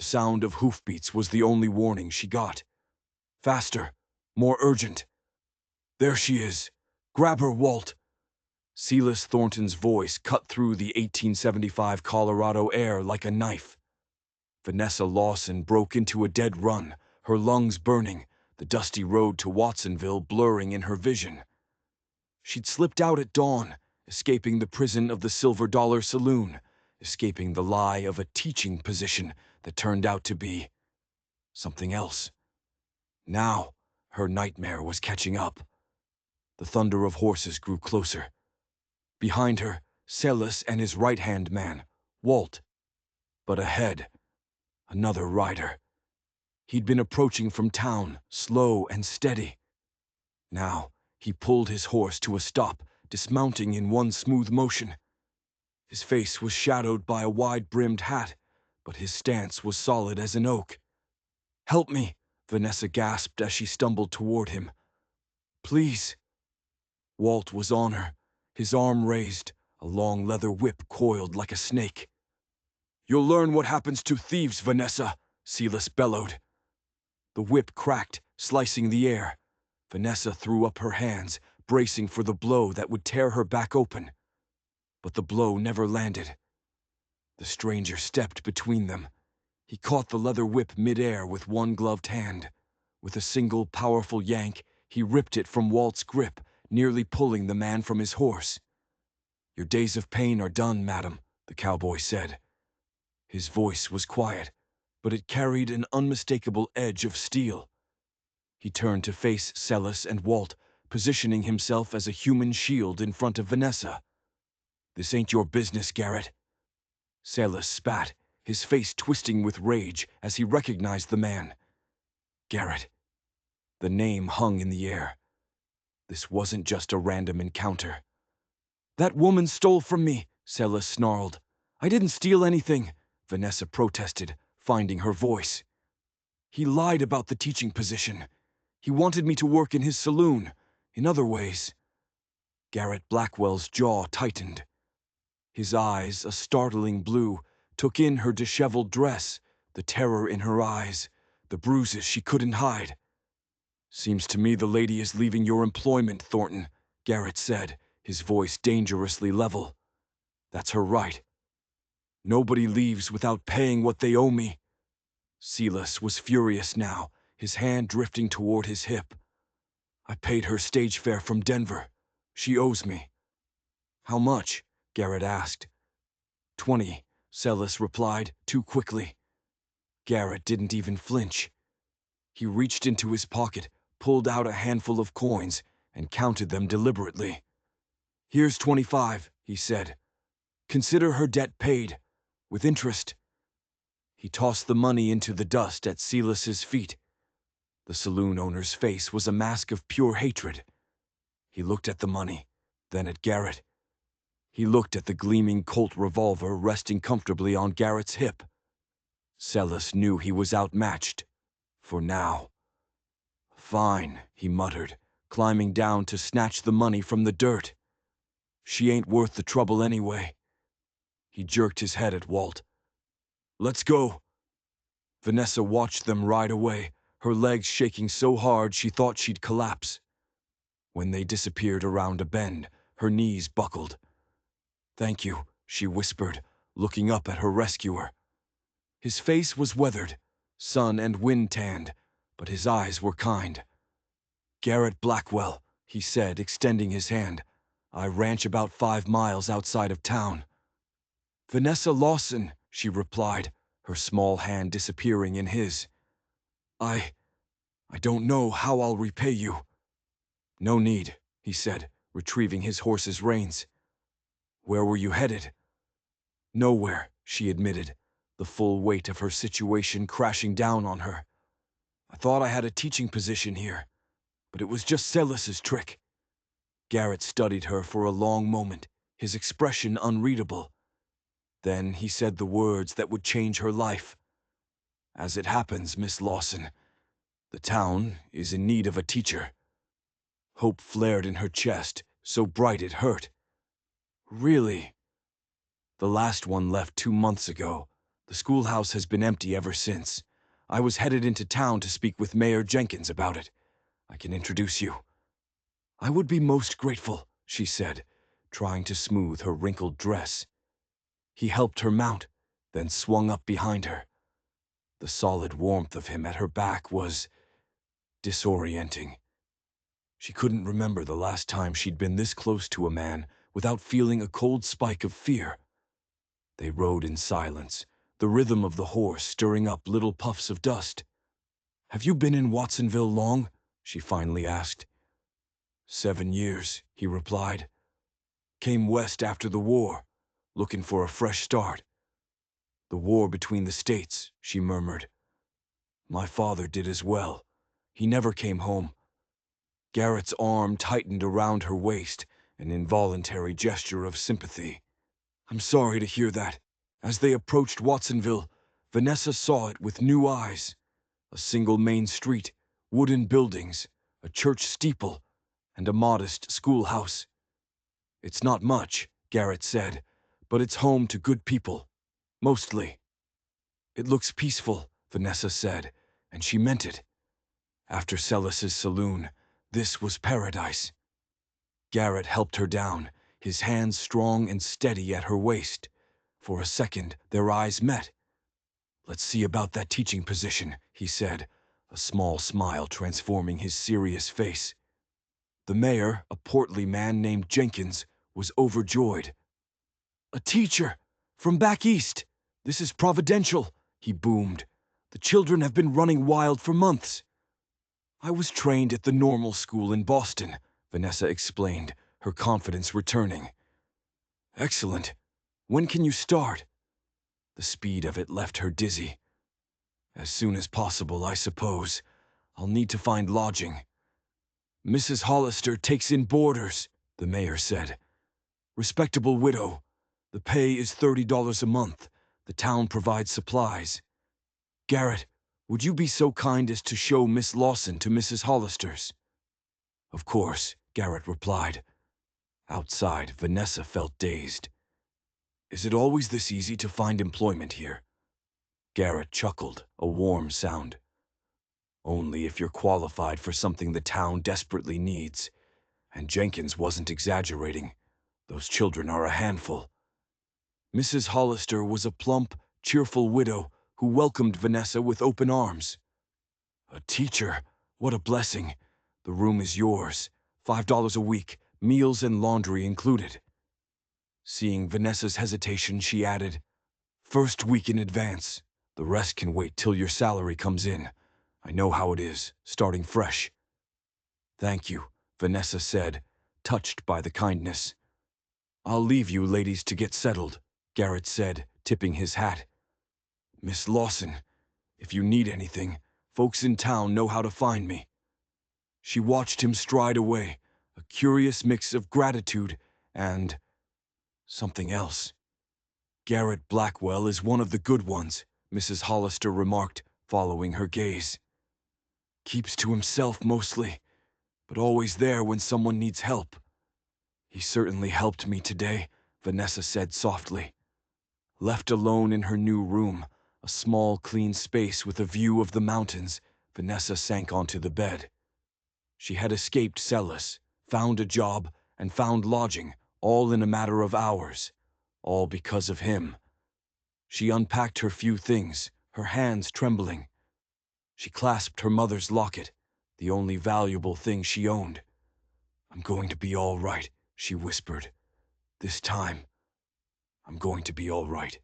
The sound of hoofbeats was the only warning she got. Faster, more urgent. There she is. Grab her, Walt. Silas Thornton's voice cut through the 1875 Colorado air like a knife. Vanessa Lawson broke into a dead run, her lungs burning, the dusty road to Watsonville blurring in her vision. She'd slipped out at dawn, escaping the prison of the Silver Dollar Saloon, escaping the lie of a teaching position that turned out to be something else. Now, her nightmare was catching up. The thunder of horses grew closer. Behind her, Silas and his right-hand man, Walt. But ahead, another rider. He'd been approaching from town, slow and steady. Now, he pulled his horse to a stop, dismounting in one smooth motion. His face was shadowed by a wide-brimmed hat, but his stance was solid as an oak. "Help me," Vanessa gasped as she stumbled toward him. "Please." Walt was on her, his arm raised, a long leather whip coiled like a snake. "You'll learn what happens to thieves, Vanessa," Silas bellowed. The whip cracked, slicing the air. Vanessa threw up her hands, bracing for the blow that would tear her back open. But the blow never landed. The stranger stepped between them. He caught the leather whip mid-air with one gloved hand. With a single powerful yank, he ripped it from Walt's grip, nearly pulling the man from his horse. "Your days of pain are done, madam," the cowboy said. His voice was quiet, but it carried an unmistakable edge of steel. He turned to face Silas and Walt, positioning himself as a human shield in front of Vanessa. "This ain't your business, Garrett." Silas spat, his face twisting with rage as he recognized the man. Garrett. The name hung in the air. This wasn't just a random encounter. "That woman stole from me," Silas snarled. "I didn't steal anything," Vanessa protested, finding her voice. "He lied about the teaching position. He wanted me to work in his saloon, in other ways." Garrett Blackwell's jaw tightened. His eyes, a startling blue, took in her disheveled dress, the terror in her eyes, the bruises she couldn't hide. "Seems to me the lady is leaving your employment, Thornton," Garrett said, his voice dangerously level. "That's her right. Nobody leaves without paying what they owe me." Silas was furious now, his hand drifting toward his hip. "I paid her stage fare from Denver. She owes me." "How much?" Garrett asked. 20, Silas replied, too quickly. Garrett didn't even flinch. He reached into his pocket, pulled out a handful of coins, and counted them deliberately. "Here's 25, he said. "Consider her debt paid, with interest." He tossed the money into the dust at Silas's feet. The saloon owner's face was a mask of pure hatred. He looked at the money, then at Garrett. He looked at the gleaming Colt revolver resting comfortably on Garrett's hip. Silas knew he was outmatched. For now. "Fine," he muttered, climbing down to snatch the money from the dirt. "She ain't worth the trouble anyway." He jerked his head at Walt. "Let's go." Vanessa watched them ride away, her legs shaking so hard she thought she'd collapse. When they disappeared around a bend, her knees buckled. "Thank you," she whispered, looking up at her rescuer. His face was weathered, sun and wind tanned, but his eyes were kind. "Garrett Blackwell," he said, extending his hand. "I ranch about 5 miles outside of town." "Vanessa Lawson," she replied, her small hand disappearing in his. I don't know how I'll repay you." "No need," he said, retrieving his horse's reins. "Where were you headed?" "Nowhere," she admitted, the full weight of her situation crashing down on her. "I thought I had a teaching position here, but it was just Silas's trick." Garrett studied her for a long moment, his expression unreadable. Then he said the words that would change her life. "As it happens, Miss Lawson, the town is in need of a teacher." Hope flared in her chest, so bright it hurt. "Really?" "The last one left 2 months ago. The schoolhouse has been empty ever since. I was headed into town to speak with Mayor Jenkins about it. I can introduce you." "I would be most grateful," she said, trying to smooth her wrinkled dress. He helped her mount, then swung up behind her. The solid warmth of him at her back was disorienting. She couldn't remember the last time she'd been this close to a man without feeling a cold spike of fear. They rode in silence, the rhythm of the horse stirring up little puffs of dust. "Have you been in Watsonville long?" she finally asked. 7 years, he replied. "Came west after the war, looking for a fresh start." "The war between the states," she murmured. "My father did as well. He never came home." Garrett's arm tightened around her waist, an involuntary gesture of sympathy. "I'm sorry to hear that." As they approached Watsonville, Vanessa saw it with new eyes. A single main street, wooden buildings, a church steeple, and a modest schoolhouse. "It's not much," Garrett said, "but it's home to good people. Mostly." "It looks peaceful," Vanessa said, and she meant it. After Celis's saloon, this was paradise. Garrett helped her down, his hands strong and steady at her waist. For a second, their eyes met. "Let's see about that teaching position," he said, a small smile transforming his serious face. The mayor, a portly man named Jenkins, was overjoyed. "A teacher! From back east! This is providential!" he boomed. "The children have been running wild for months." "I was trained at the normal school in Boston," Vanessa explained, her confidence returning. "Excellent. When can you start?" The speed of it left her dizzy. "As soon as possible, I suppose. I'll need to find lodging." "Mrs. Hollister takes in boarders," the mayor said. "Respectable widow. The pay is $30 a month. The town provides supplies. Garrett, would you be so kind as to show Miss Lawson to Mrs. Hollister's?" "Of course," Garrett replied. Outside, Vanessa felt dazed. "Is it always this easy to find employment here?" Garrett chuckled, a warm sound. "Only if you're qualified for something the town desperately needs." And Jenkins wasn't exaggerating. Those children are a handful. Mrs. Hollister was a plump, cheerful widow who welcomed Vanessa with open arms. "A teacher, what a blessing. The room is yours. $5 a week, meals and laundry included." Seeing Vanessa's hesitation, she added, "First week in advance. The rest can wait till your salary comes in. I know how it is, starting fresh." "Thank you," Vanessa said, touched by the kindness. "I'll leave you ladies to get settled," Garrett said, tipping his hat. "Miss Lawson, if you need anything, folks in town know how to find me." She watched him stride away, a curious mix of gratitude and something else. "Garrett Blackwell is one of the good ones," Mrs. Hollister remarked, following her gaze. "Keeps to himself mostly, but always there when someone needs help." "He certainly helped me today," Vanessa said softly. Left alone in her new room, a small, clean space with a view of the mountains, Vanessa sank onto the bed. She had escaped Celis, found a job, and found lodging, all in a matter of hours. All because of him. She unpacked her few things, her hands trembling. She clasped her mother's locket, the only valuable thing she owned. "I'm going to be all right," she whispered. "This time, I'm going to be all right."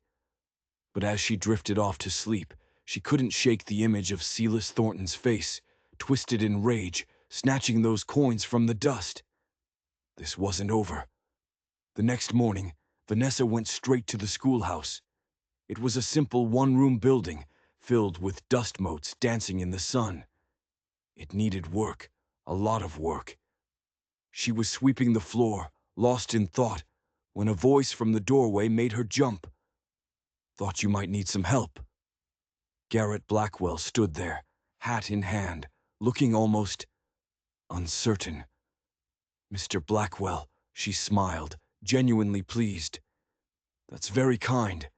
But as she drifted off to sleep, she couldn't shake the image of Silas Thornton's face, twisted in rage, snatching those coins from the dust. This wasn't over. The next morning, Vanessa went straight to the schoolhouse. It was a simple one-room building, filled with dust motes dancing in the sun. It needed work, a lot of work. She was sweeping the floor, lost in thought, when a voice from the doorway made her jump. "Thought you might need some help." Garrett Blackwell stood there, hat in hand, looking almost uncertain. "Mr. Blackwell," she smiled, genuinely pleased. "That's very kind.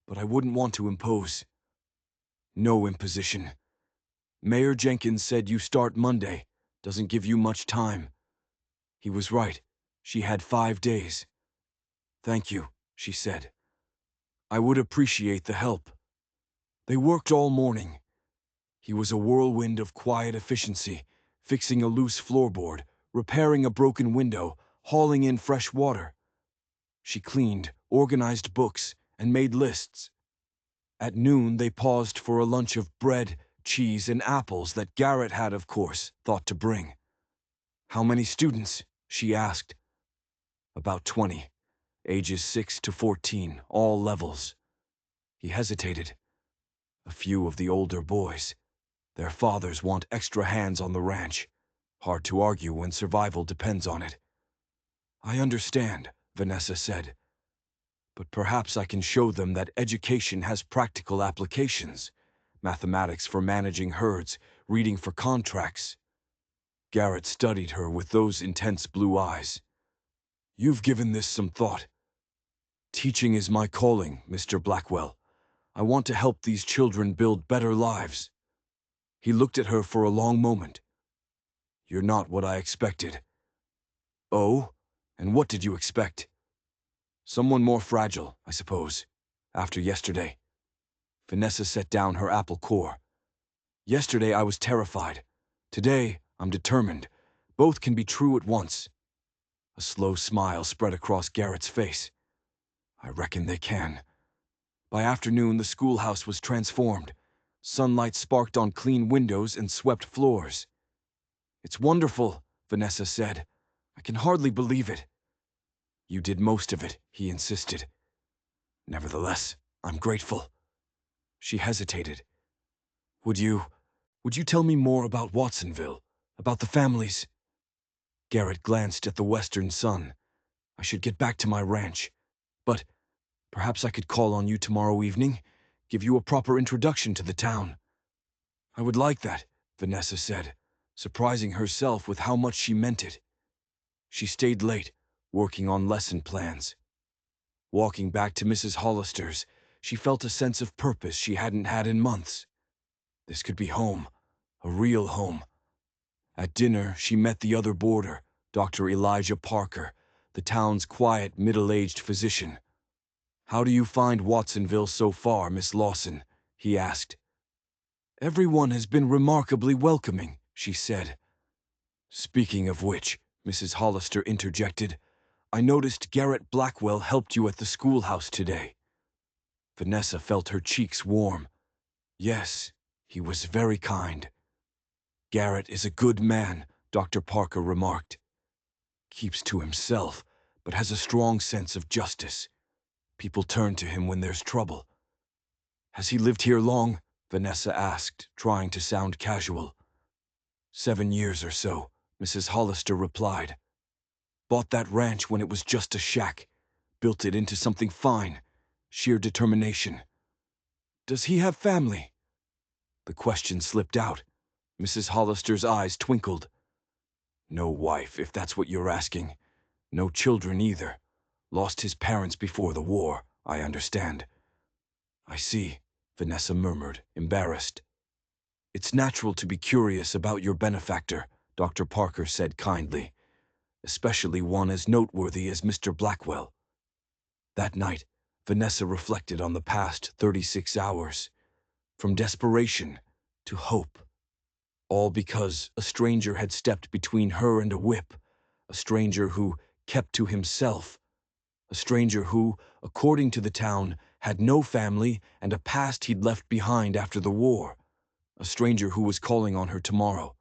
but I wouldn't want to impose. No imposition. Mayor Jenkins said you start Monday. Doesn't give you much time. He was right. She had 5 days. Thank you, she said. I would appreciate the help. They worked all morning. He was a whirlwind of quiet efficiency, fixing a loose floorboard, repairing a broken window, hauling in fresh water. She cleaned, organized books, and made lists. At noon, they paused for a lunch of bread, cheese, and apples that Garrett had, of course, thought to bring. How many students? She asked. About 20, ages 6 to 14, all levels. He hesitated. A few of the older boys. Their fathers want extra hands on the ranch. Hard to argue when survival depends on it. I understand, Vanessa said. But perhaps I can show them that education has practical applications. Mathematics for managing herds, reading for contracts. Garrett studied her with those intense blue eyes. You've given this some thought. Teaching is my calling, Mr. Blackwell. I want to help these children build better lives. He looked at her for a long moment. You're not what I expected. Oh? And what did you expect? Someone more fragile, I suppose, after yesterday. Vanessa set down her apple core. Yesterday I was terrified. Today I'm determined. Both can be true at once. A slow smile spread across Garrett's face. I reckon they can. By afternoon the schoolhouse was transformed. Sunlight sparked on clean windows and swept floors. It's wonderful, Vanessa said. I can hardly believe it. You did most of it, he insisted. Nevertheless, I'm grateful. She hesitated. Would you tell me more about Watsonville, about the families? Garrett glanced at the western sun. I should get back to my ranch. But perhaps I could call on you tomorrow evening, give you a proper introduction to the town. I would like that, Vanessa said, surprising herself with how much she meant it. She stayed late, working on lesson plans. Walking back to Mrs. Hollister's, she felt a sense of purpose she hadn't had in months. This could be home, a real home. At dinner, she met the other boarder, Dr. Elijah Parker, the town's quiet, middle-aged physician. How do you find Watsonville so far, Miss Lawson? He asked. Everyone has been remarkably welcoming, she said. Speaking of which, Mrs. Hollister interjected, I noticed Garrett Blackwell helped you at the schoolhouse today. Vanessa felt her cheeks warm. Yes, he was very kind. Garrett is a good man, Dr. Parker remarked. Keeps to himself, but has a strong sense of justice. People turn to him when there's trouble. Has he lived here long? Vanessa asked, trying to sound casual. 7 years or so, Mrs. Hollister replied. Bought that ranch when it was just a shack. Built it into something fine. Sheer determination. Does he have family? The question slipped out. Mrs. Hollister's eyes twinkled. No wife, if that's what you're asking. No children either. Lost his parents before the war, I understand. I see, Vanessa murmured, embarrassed. It's natural to be curious about your benefactor, Dr. Parker said kindly, especially one as noteworthy as Mr. Blackwell. That night, Vanessa reflected on the past 36 hours, from desperation to hope. All because a stranger had stepped between her and a whip, a stranger who kept to himself, a stranger who, according to the town, had no family and a past he'd left behind after the war, a stranger who was calling on her tomorrow.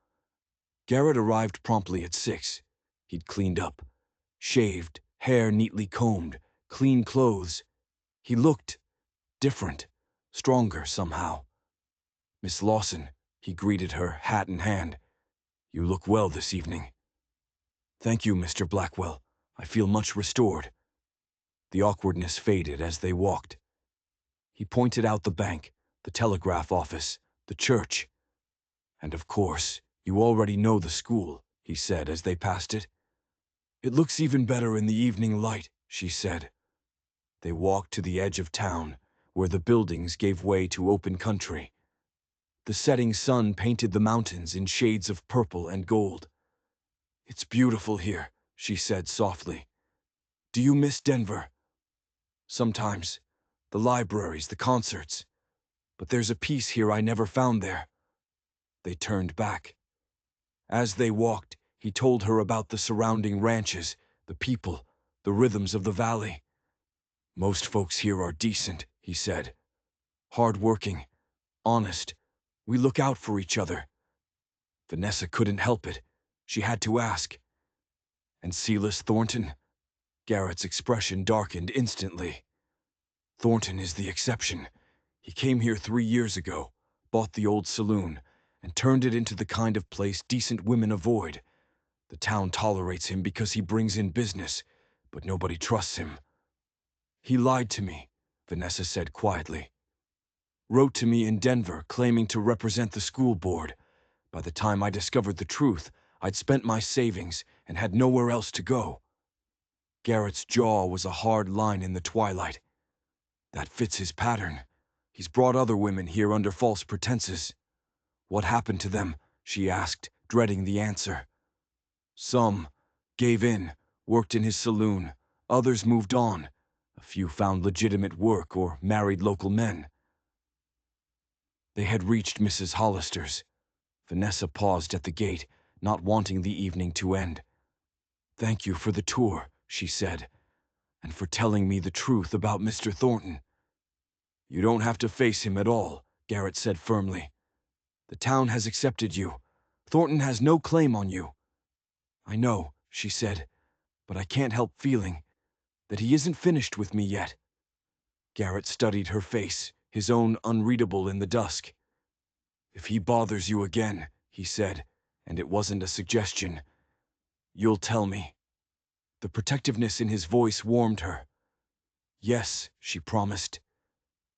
Garrett arrived promptly at 6. He'd cleaned up, shaved, hair neatly combed, clean clothes. He looked different, stronger somehow. Miss Lawson, he greeted her, hat in hand. You look well this evening. Thank you, Mr. Blackwell. I feel much restored. The awkwardness faded as they walked. He pointed out the bank, the telegraph office, the church. And of course, you already know the school, he said as they passed it. It looks even better in the evening light, she said. They walked to the edge of town, where the buildings gave way to open country. The setting sun painted the mountains in shades of purple and gold. "It's beautiful here," she said softly. "Do you miss Denver?" "Sometimes. The libraries, the concerts. But there's a peace here I never found there." They turned back. As they walked, he told her about the surrounding ranches, the people, the rhythms of the valley. "Most folks here are decent," he said. "Hard-working, honest. We look out for each other." Vanessa couldn't help it. She had to ask. "And Silas Thornton?" Garrett's expression darkened instantly. "Thornton is the exception. He came here 3 years ago, bought the old saloon, and turned it into the kind of place decent women avoid. The town tolerates him because he brings in business, but nobody trusts him." "He lied to me," Vanessa said quietly. "Wrote to me in Denver claiming to represent the school board. By the time I discovered the truth, I'd spent my savings and had nowhere else to go." Garrett's jaw was a hard line in the twilight. "That fits his pattern. He's brought other women here under false pretenses." "What happened to them?" she asked, dreading the answer. "Some gave in, worked in his saloon. Others moved on. A few found legitimate work or married local men." They had reached Mrs. Hollister's. Vanessa paused at the gate, not wanting the evening to end. "Thank you for the tour," she said, "and for telling me the truth about Mr. Thornton." "You don't have to face him at all," Garrett said firmly. "The town has accepted you. Thornton has no claim on you." "I know," she said, "but I can't help feeling that he isn't finished with me yet." Garrett studied her face, his own unreadable in the dusk. "If he bothers you again," he said, and it wasn't a suggestion, "you'll tell me." The protectiveness in his voice warmed her. "Yes," she promised.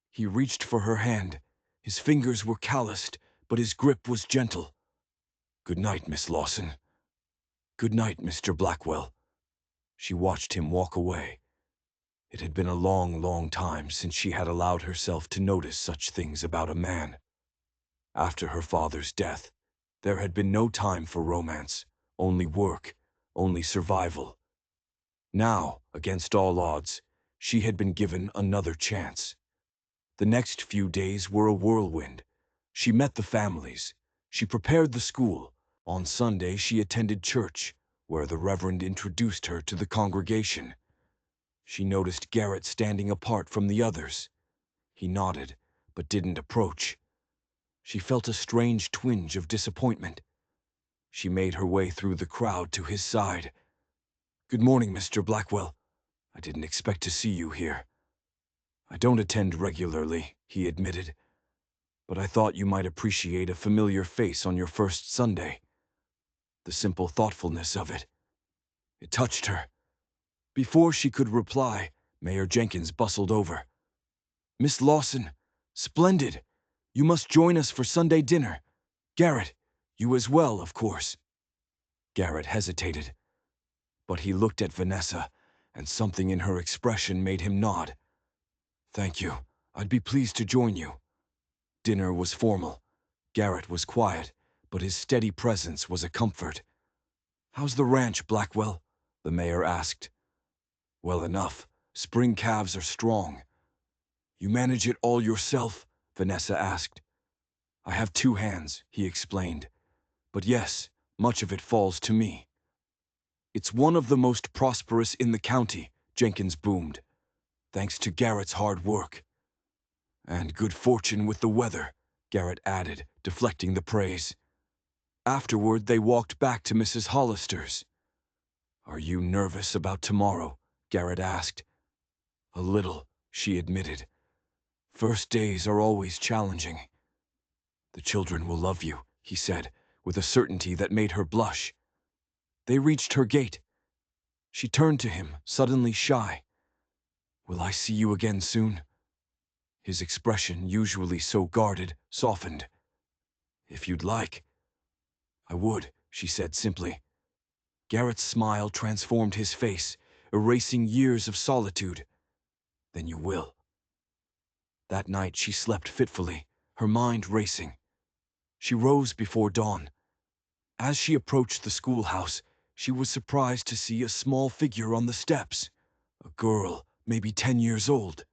He reached for her hand. His fingers were calloused, but his grip was gentle. "Good night, Miss Lawson." "Good night, Mr. Blackwell." She watched him walk away. It had been a long, long time since she had allowed herself to notice such things about a man. After her father's death, there had been no time for romance, only work, only survival. Now, against all odds, she had been given another chance. The next few days were a whirlwind. She met the families. She prepared the school. On Sunday, she attended church, where the Reverend introduced her to the congregation. She noticed Garrett standing apart from the others. He nodded, but didn't approach. She felt a strange twinge of disappointment. She made her way through the crowd to his side. "Good morning, Mr. Blackwell. I didn't expect to see you here." "I don't attend regularly," he admitted, "but I thought you might appreciate a familiar face on your first Sunday." The simple thoughtfulness of it. It touched her. Before she could reply, Mayor Jenkins bustled over. "Miss Lawson, splendid. You must join us for Sunday dinner. Garrett, you as well, of course." Garrett hesitated, but he looked at Vanessa, and something in her expression made him nod. "Thank you. I'd be pleased to join you." Dinner was formal. Garrett was quiet, but his steady presence was a comfort. "How's the ranch, Blackwell?" the mayor asked. "Well enough. Spring calves are strong." "You manage it all yourself?" Vanessa asked. "I have two hands," he explained. "But yes, much of it falls to me." "It's one of the most prosperous in the county," Jenkins boomed, "thanks to Garrett's hard work." "And good fortune with the weather," Garrett added, deflecting the praise. Afterward, they walked back to Mrs. Hollister's. "Are you nervous about tomorrow?" Garrett asked. "A little," she admitted. "First days are always challenging." "The children will love you," he said, with a certainty that made her blush. They reached her gate. She turned to him, suddenly shy. "Will I see you again soon?" His expression, usually so guarded, softened. "If you'd like." "I would," she said simply. Garrett's smile transformed his face, erasing years of solitude. "Then you will." That night she slept fitfully, her mind racing. She rose before dawn. As she approached the schoolhouse, she was surprised to see a small figure on the steps. A girl, maybe 10 years old.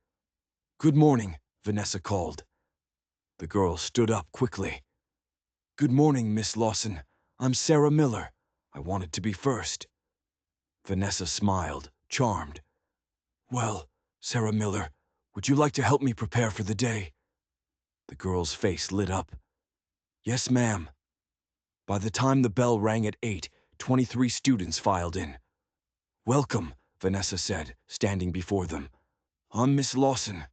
"Good morning," Vanessa called. The girl stood up quickly. "Good morning, Miss Lawson. I'm Sarah Miller. I wanted to be first." Vanessa smiled, charmed. "Well, Sarah Miller, would you like to help me prepare for the day?" The girl's face lit up. "Yes, ma'am." By the time the bell rang at 8, 23 students filed in. "Welcome," Vanessa said, standing before them. "I'm Miss Lawson."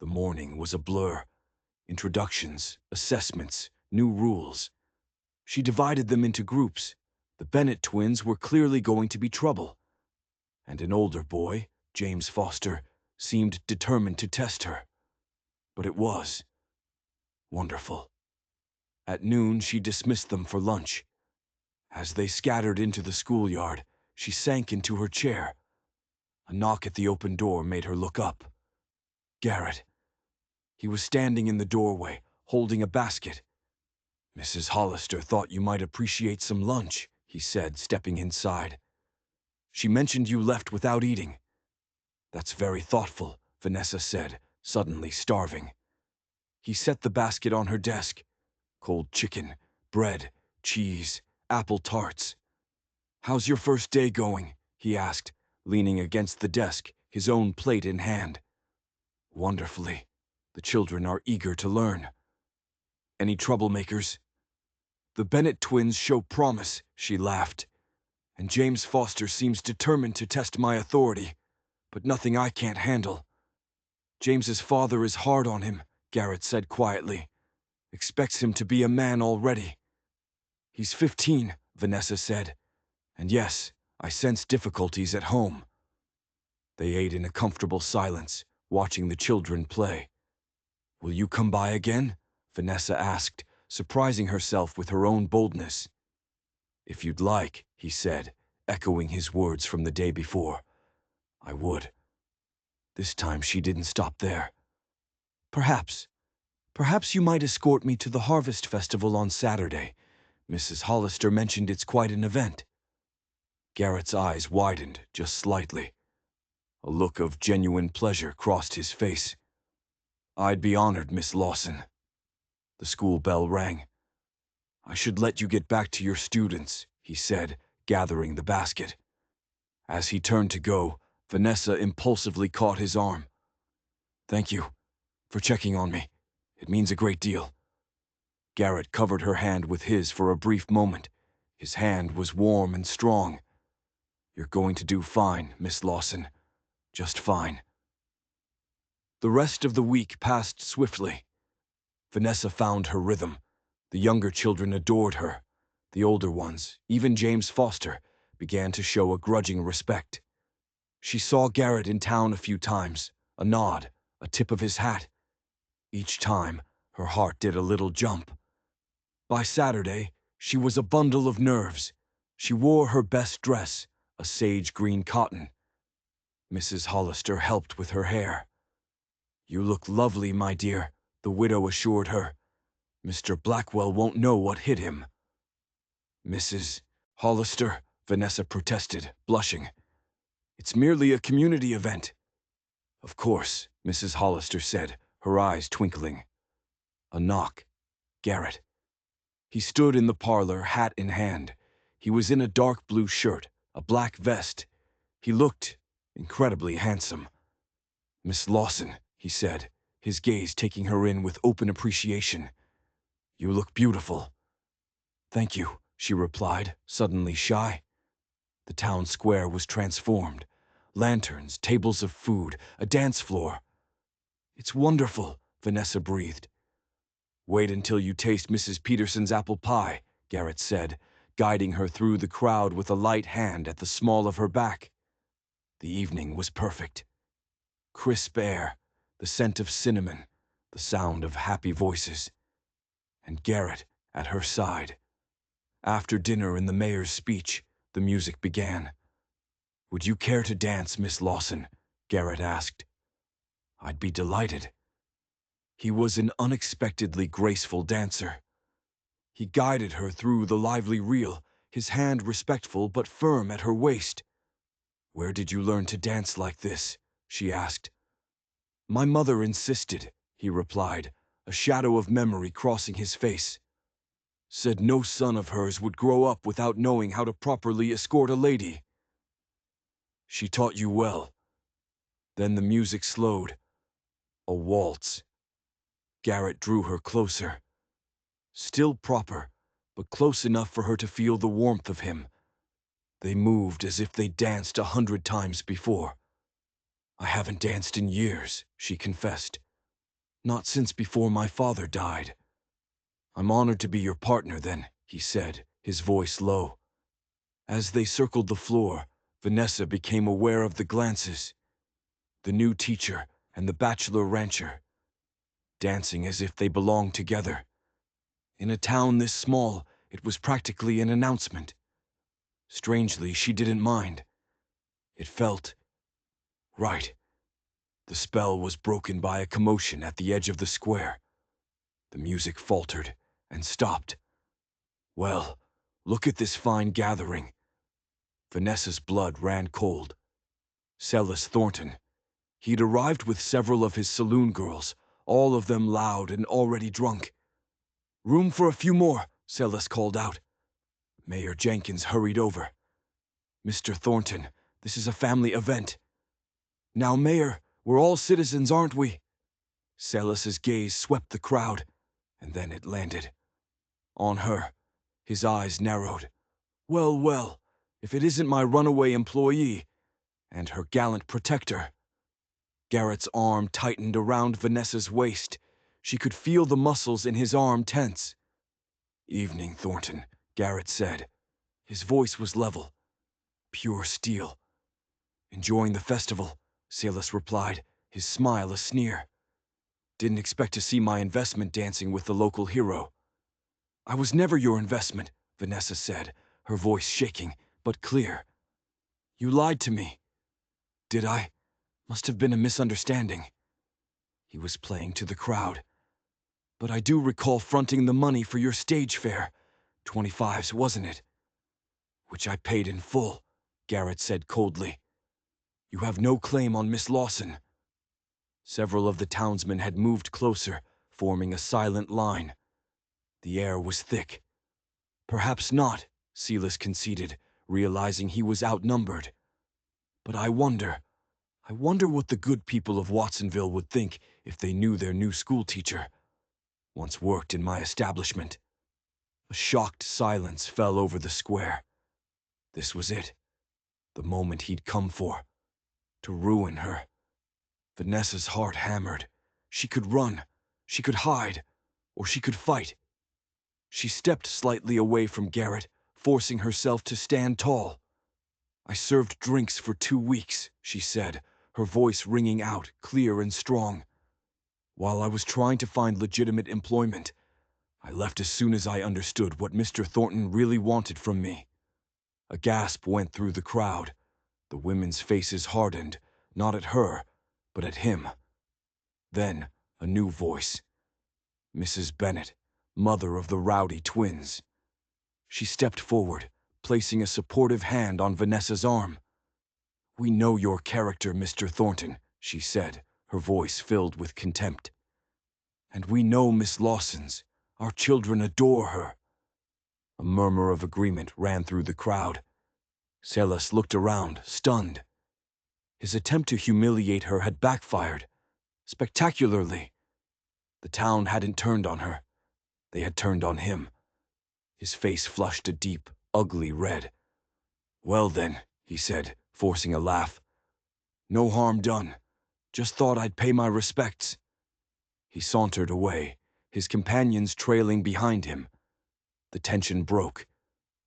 The morning was a blur. Introductions, assessments, new rules. She divided them into groups. The Bennett twins were clearly going to be trouble. And an older boy, James Foster, seemed determined to test her. But it was wonderful. At noon, she dismissed them for lunch. As they scattered into the schoolyard, she sank into her chair. A knock at the open door made her look up. Garrett. He was standing in the doorway, holding a basket. "Mrs. Hollister thought you might appreciate some lunch," he said, stepping inside. "She mentioned you left without eating." "That's very thoughtful," Vanessa said, suddenly starving. He set the basket on her desk. Cold chicken, bread, cheese, apple tarts. "How's your first day going?" he asked, leaning against the desk, his own plate in hand. "Wonderfully. The children are eager to learn." "Any troublemakers?" "The Bennett twins show promise," she laughed. "And James Foster seems determined to test my authority, but nothing I can't handle." "James's father is hard on him," Garrett said quietly. "Expects him to be a man already." "He's 15, Vanessa said. "And yes, I sense difficulties at home." They ate in a comfortable silence, watching the children play. "Will you come by again?" Vanessa asked, surprising herself with her own boldness. "If you'd like," he said, echoing his words from the day before. "I would." This time she didn't stop there. Perhaps you might escort me to the Harvest Festival on Saturday. Mrs. Hollister mentioned it's quite an event." Garrett's eyes widened just slightly. A look of genuine pleasure crossed his face. "I'd be honored, Miss Lawson." The school bell rang. "I should let you get back to your students," he said, gathering the basket. As he turned to go, Vanessa impulsively caught his arm. "Thank you for checking on me. It means a great deal." Garrett covered her hand with his for a brief moment. His hand was warm and strong. "You're going to do fine, Miss Lawson. Just fine." The rest of the week passed swiftly. Vanessa found her rhythm. The younger children adored her. The older ones, even James Foster, began to show a grudging respect. She saw Garrett in town a few times, a nod, a tip of his hat. Each time, her heart did a little jump. By Saturday, she was a bundle of nerves. She wore her best dress, a sage green cotton. Mrs. Hollister helped with her hair. "You look lovely, my dear," the widow assured her. "Mr. Blackwell won't know what hit him." "Mrs. Hollister," Vanessa protested, blushing. "It's merely a community event." "Of course," Mrs. Hollister said, her eyes twinkling. A knock. Garrett. He stood in the parlor, hat in hand. He was in a dark blue shirt, a black vest. He looked incredibly handsome. "Miss Lawson," he said, his gaze taking her in with open appreciation. "You look beautiful." "Thank you," she replied, suddenly shy. The town square was transformed. Lanterns, tables of food, a dance floor. "It's wonderful," Vanessa breathed. "Wait until you taste Mrs. Peterson's apple pie," Garrett said, guiding her through the crowd with a light hand at the small of her back. The evening was perfect. Crisp air, the scent of cinnamon, the sound of happy voices. And Garrett at her side. After dinner and the mayor's speech, the music began. "Would you care to dance, Miss Lawson?" Garrett asked. "I'd be delighted." He was an unexpectedly graceful dancer. He guided her through the lively reel, his hand respectful but firm at her waist. "Where did you learn to dance like this?" she asked. "My mother insisted," he replied, a shadow of memory crossing his face. "Said no son of hers would grow up without knowing how to properly escort a lady." "She taught you well." Then the music slowed. A waltz. Garrett drew her closer. Still proper, but close enough for her to feel the warmth of him. They moved as if they'd danced 100 times before. "I haven't danced in years," she confessed. "Not since before my father died." "I'm honored to be your partner then," he said, his voice low. As they circled the floor, Vanessa became aware of the glances. The new teacher and the bachelor rancher, dancing as if they belonged together. In a town this small, it was practically an announcement. Strangely, she didn't mind. It felt right. The spell was broken by a commotion at the edge of the square. The music faltered and stopped. "Well, look at this fine gathering." Vanessa's blood ran cold. Silas Thornton. He'd arrived with several of his saloon girls, all of them loud and already drunk. "Room for a few more," Silas called out. Mayor Jenkins hurried over. "Mr. Thornton, this is a family event." "Now, Mayor, we're all citizens, aren't we?" Silas's gaze swept the crowd, and then it landed on her. His eyes narrowed. "Well, well, if it isn't my runaway employee and her gallant protector." Garrett's arm tightened around Vanessa's waist. She could feel the muscles in his arm tense. "Evening, Thornton," Garrett said. His voice was level, pure steel. "Enjoying the festival," Silas replied, his smile a sneer. "Didn't expect to see my investment dancing with the local hero." "I was never your investment," Vanessa said, her voice shaking, but clear. "You lied to me." "Did I? Must have been a misunderstanding." He was playing to the crowd. "But I do recall fronting the money for your stage fare. 25s, wasn't it?" "Which I paid in full," Garrett said coldly. "You have no claim on Miss Lawson." Several of the townsmen had moved closer, forming a silent line. The air was thick. "Perhaps not," Silas conceded, realizing he was outnumbered. "But I wonder what the good people of Watsonville would think if they knew their new schoolteacher once worked in my establishment." A shocked silence fell over the square. This was it, the moment he'd come for, to ruin her. Vanessa's heart hammered. She could run, she could hide, or she could fight. She stepped slightly away from Garrett, forcing herself to stand tall. "I served drinks for 2 weeks," she said, her voice ringing out, clear and strong. "While I was trying to find legitimate employment, I left as soon as I understood what Mr. Thornton really wanted from me." A gasp went through the crowd. The women's faces hardened, not at her, but at him. Then, a new voice. Mrs. Bennett, mother of the Rowdy twins. She stepped forward, placing a supportive hand on Vanessa's arm. "We know your character, Mr. Thornton," she said, her voice filled with contempt. "And we know Miss Lawson's. Our children adore her." A murmur of agreement ran through the crowd. Silas looked around, stunned. His attempt to humiliate her had backfired, spectacularly. The town hadn't turned on her. They had turned on him. His face flushed a deep, ugly red. "Well then," he said, forcing a laugh. "No harm done. Just thought I'd pay my respects." He sauntered away, his companions trailing behind him. The tension broke.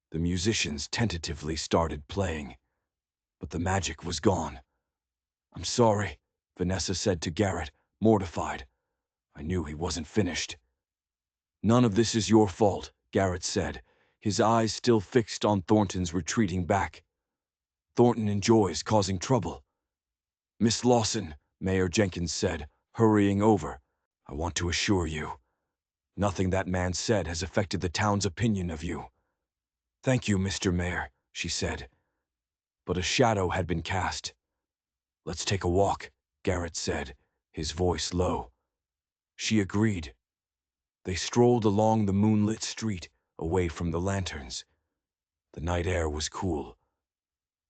The musicians tentatively started playing. But the magic was gone. "I'm sorry," Vanessa said to Garrett, mortified. "I knew he wasn't finished." "None of this is your fault," Garrett said, his eyes still fixed on Thornton's retreating back. "Thornton enjoys causing trouble." "Miss Lawson," Mayor Jenkins said, hurrying over. I want to assure you, nothing that man said has affected the town's opinion of you. Thank you, Mr. Mayor, she said. But a shadow had been cast. Let's take a walk, Garrett said, his voice low. She agreed. They strolled along the moonlit street, away from the lanterns. The night air was cool.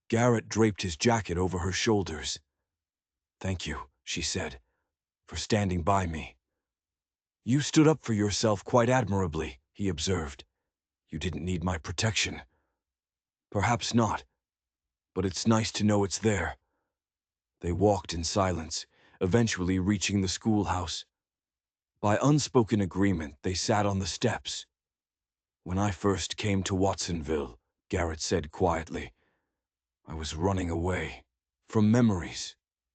Garrett draped his jacket over her shoulders. Thank you, she said, for standing by me. You stood up for yourself quite admirably, he observed. You didn't need my protection. Perhaps not, but it's nice to know it's there. They walked in silence, eventually reaching the schoolhouse. By unspoken agreement, they sat on the steps. When I first came to Watsonville, Garrett said quietly, I was running away. From memories.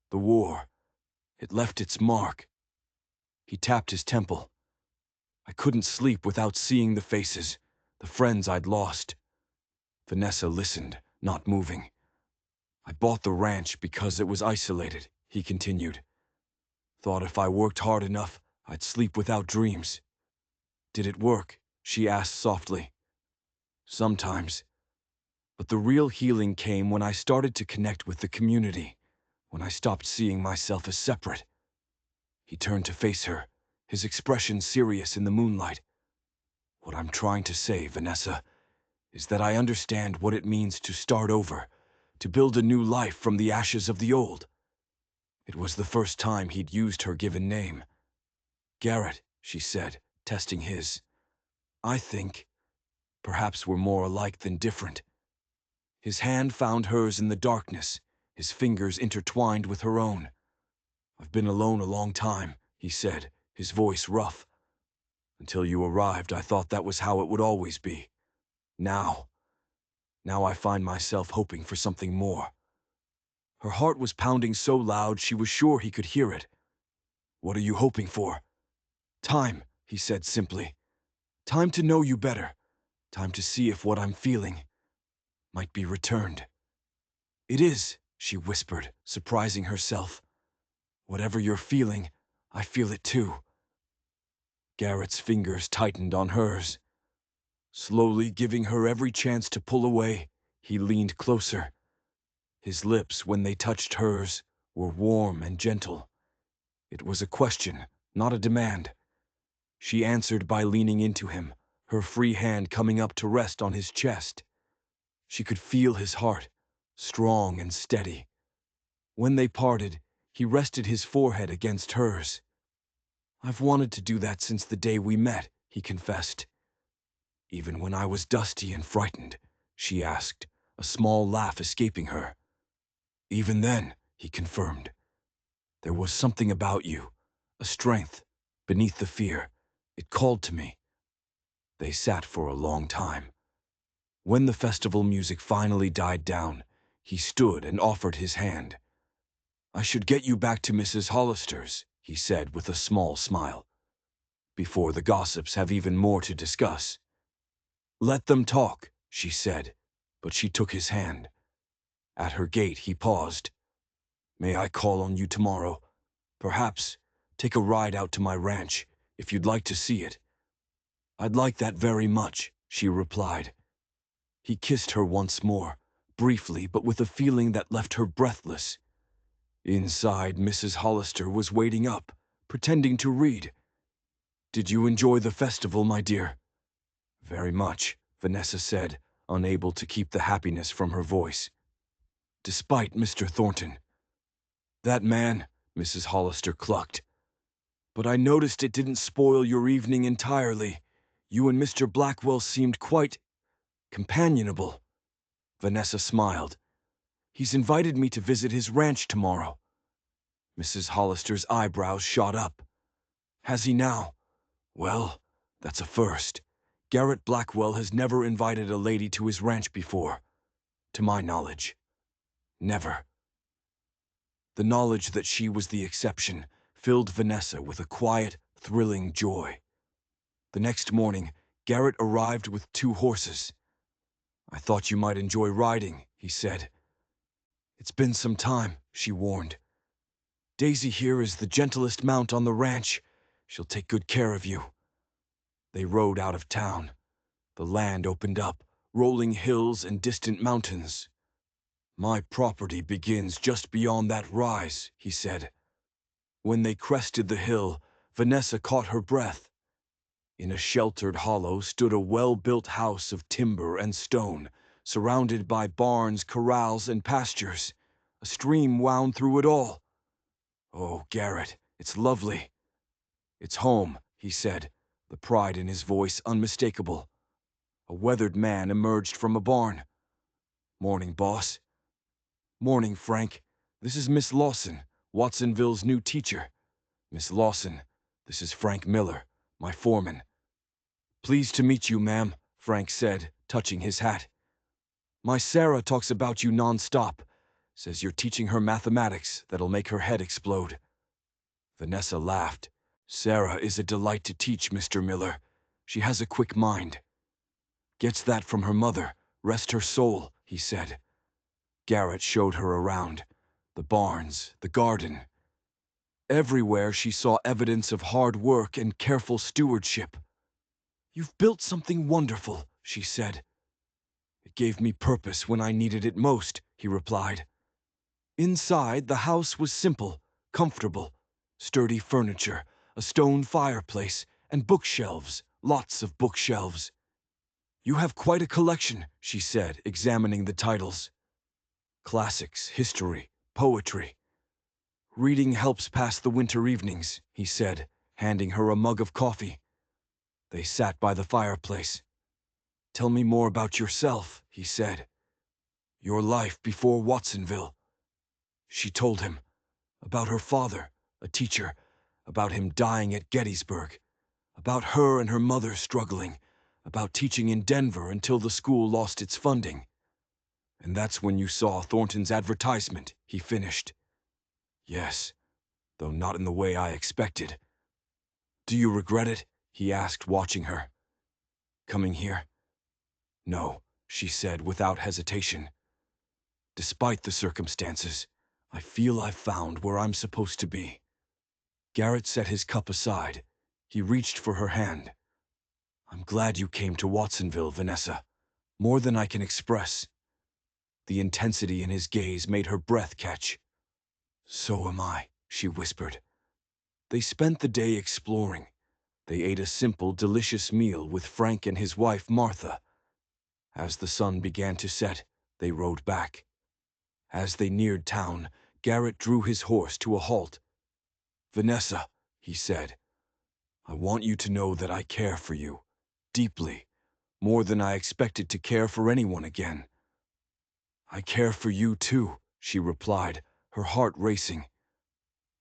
The war. It left its mark. He tapped his temple. I couldn't sleep without seeing the faces, the friends I'd lost. Vanessa listened, not moving. I bought the ranch because it was isolated, he continued. Thought if I worked hard enough, I'd sleep without dreams. Did it work? She asked softly. Sometimes. But the real healing came when I started to connect with the community, when I stopped seeing myself as separate. He turned to face her, his expression serious in the moonlight. What I'm trying to say, Vanessa, is that I understand what it means to start over, to build a new life from the ashes of the old. It was the first time he'd used her given name. Garrett, she said, testing his. I think, perhaps we're more alike than different. His hand found hers in the darkness, his fingers intertwined with her own. I've been alone a long time, he said, his voice rough. Until you arrived, I thought that was how it would always be. Now I find myself hoping for something more. Her heart was pounding so loud she was sure he could hear it. What are you hoping for? Time, he said simply. Time to know you better. Time to see if what I'm feeling might be returned. It is, she whispered, surprising herself. Whatever you're feeling, I feel it too. Garrett's fingers tightened on hers. Slowly giving her every chance to pull away, he leaned closer. His lips, when they touched hers, were warm and gentle. It was a question, not a demand. She answered by leaning into him, her free hand coming up to rest on his chest. She could feel his heart, strong and steady. When they parted, he rested his forehead against hers. I've wanted to do that since the day we met, he confessed. Even when I was dusty and frightened, she asked, a small laugh escaping her. Even then, he confirmed. There was something about you, a strength, beneath the fear. It called to me. They sat for a long time. When the festival music finally died down, he stood and offered his hand. I should get you back to Mrs. Hollister's, he said with a small smile, before the gossips have even more to discuss. Let them talk, she said, but she took his hand. At her gate he paused. May I call on you tomorrow? Perhaps take a ride out to my ranch, if you'd like to see it. I'd like that very much, she replied. He kissed her once more, briefly but with a feeling that left her breathless. Inside, Mrs. Hollister was waiting up, pretending to read. Did you enjoy the festival, my dear? Very much, Vanessa said, unable to keep the happiness from her voice. Despite Mr. Thornton. That man, Mrs. Hollister clucked. But I noticed it didn't spoil your evening entirely. You and Mr. Blackwell seemed quite companionable. Vanessa smiled. He's invited me to visit his ranch tomorrow. Mrs. Hollister's eyebrows shot up. Has he now? Well, that's a first. Garrett Blackwell has never invited a lady to his ranch before. To my knowledge. Never. The knowledge that she was the exception filled Vanessa with a quiet, thrilling joy. The next morning, Garrett arrived with 2 horses. I thought you might enjoy riding, he said. It's been some time, she warned. Daisy here is the gentlest mount on the ranch. She'll take good care of you." They rode out of town. The land opened up, rolling hills and distant mountains. "My property begins just beyond that rise," he said. When they crested the hill, Vanessa caught her breath. In a sheltered hollow stood a well-built house of timber and stone, surrounded by barns, corrals, and pastures. A stream wound through it all. "Oh, Garrett, it's lovely." "It's home," he said, the pride in his voice unmistakable. A weathered man emerged from a barn. "Morning, boss." "Morning, Frank. This is Miss Lawson, Watsonville's new teacher. Miss Lawson, this is Frank Miller, my foreman." "Pleased to meet you, ma'am," Frank said, touching his hat. "My Sarah talks about you non-stop. Says you're teaching her mathematics that'll make her head explode." Vanessa laughed. "Sarah is a delight to teach, Mr. Miller. She has a quick mind." "Gets that from her mother, rest her soul," he said. Garrett showed her around. The barns, the garden. Everywhere she saw evidence of hard work and careful stewardship. "You've built something wonderful," she said. "It gave me purpose when I needed it most," he replied. Inside, the house was simple, comfortable. Sturdy furniture, a stone fireplace, and bookshelves, lots of bookshelves. "You have quite a collection," she said, examining the titles. "Classics, history, poetry." "Reading helps pass the winter evenings," he said, handing her a mug of coffee. They sat by the fireplace. "Tell me more about yourself," he said. "Your life before Watsonville." She told him. About her father, a teacher, about him dying at Gettysburg, about her and her mother struggling, about teaching in Denver until the school lost its funding. "And that's when you saw Thornton's advertisement," he finished. "Yes, though not in the way I expected." "Do you regret it?" he asked, watching her. "Coming here?" "No," she said without hesitation. "Despite the circumstances, I feel I've found where I'm supposed to be." Garrett set his cup aside. He reached for her hand. "I'm glad you came to Watsonville, Vanessa. More than I can express." The intensity in his gaze made her breath catch. "So am I," she whispered. They spent the day exploring. They ate a simple, delicious meal with Frank and his wife, Martha. As the sun began to set, they rode back. As they neared town, Garrett drew his horse to a halt. "Vanessa," he said, "I want you to know that I care for you, deeply, more than I expected to care for anyone again." "I care for you too," she replied, her heart racing.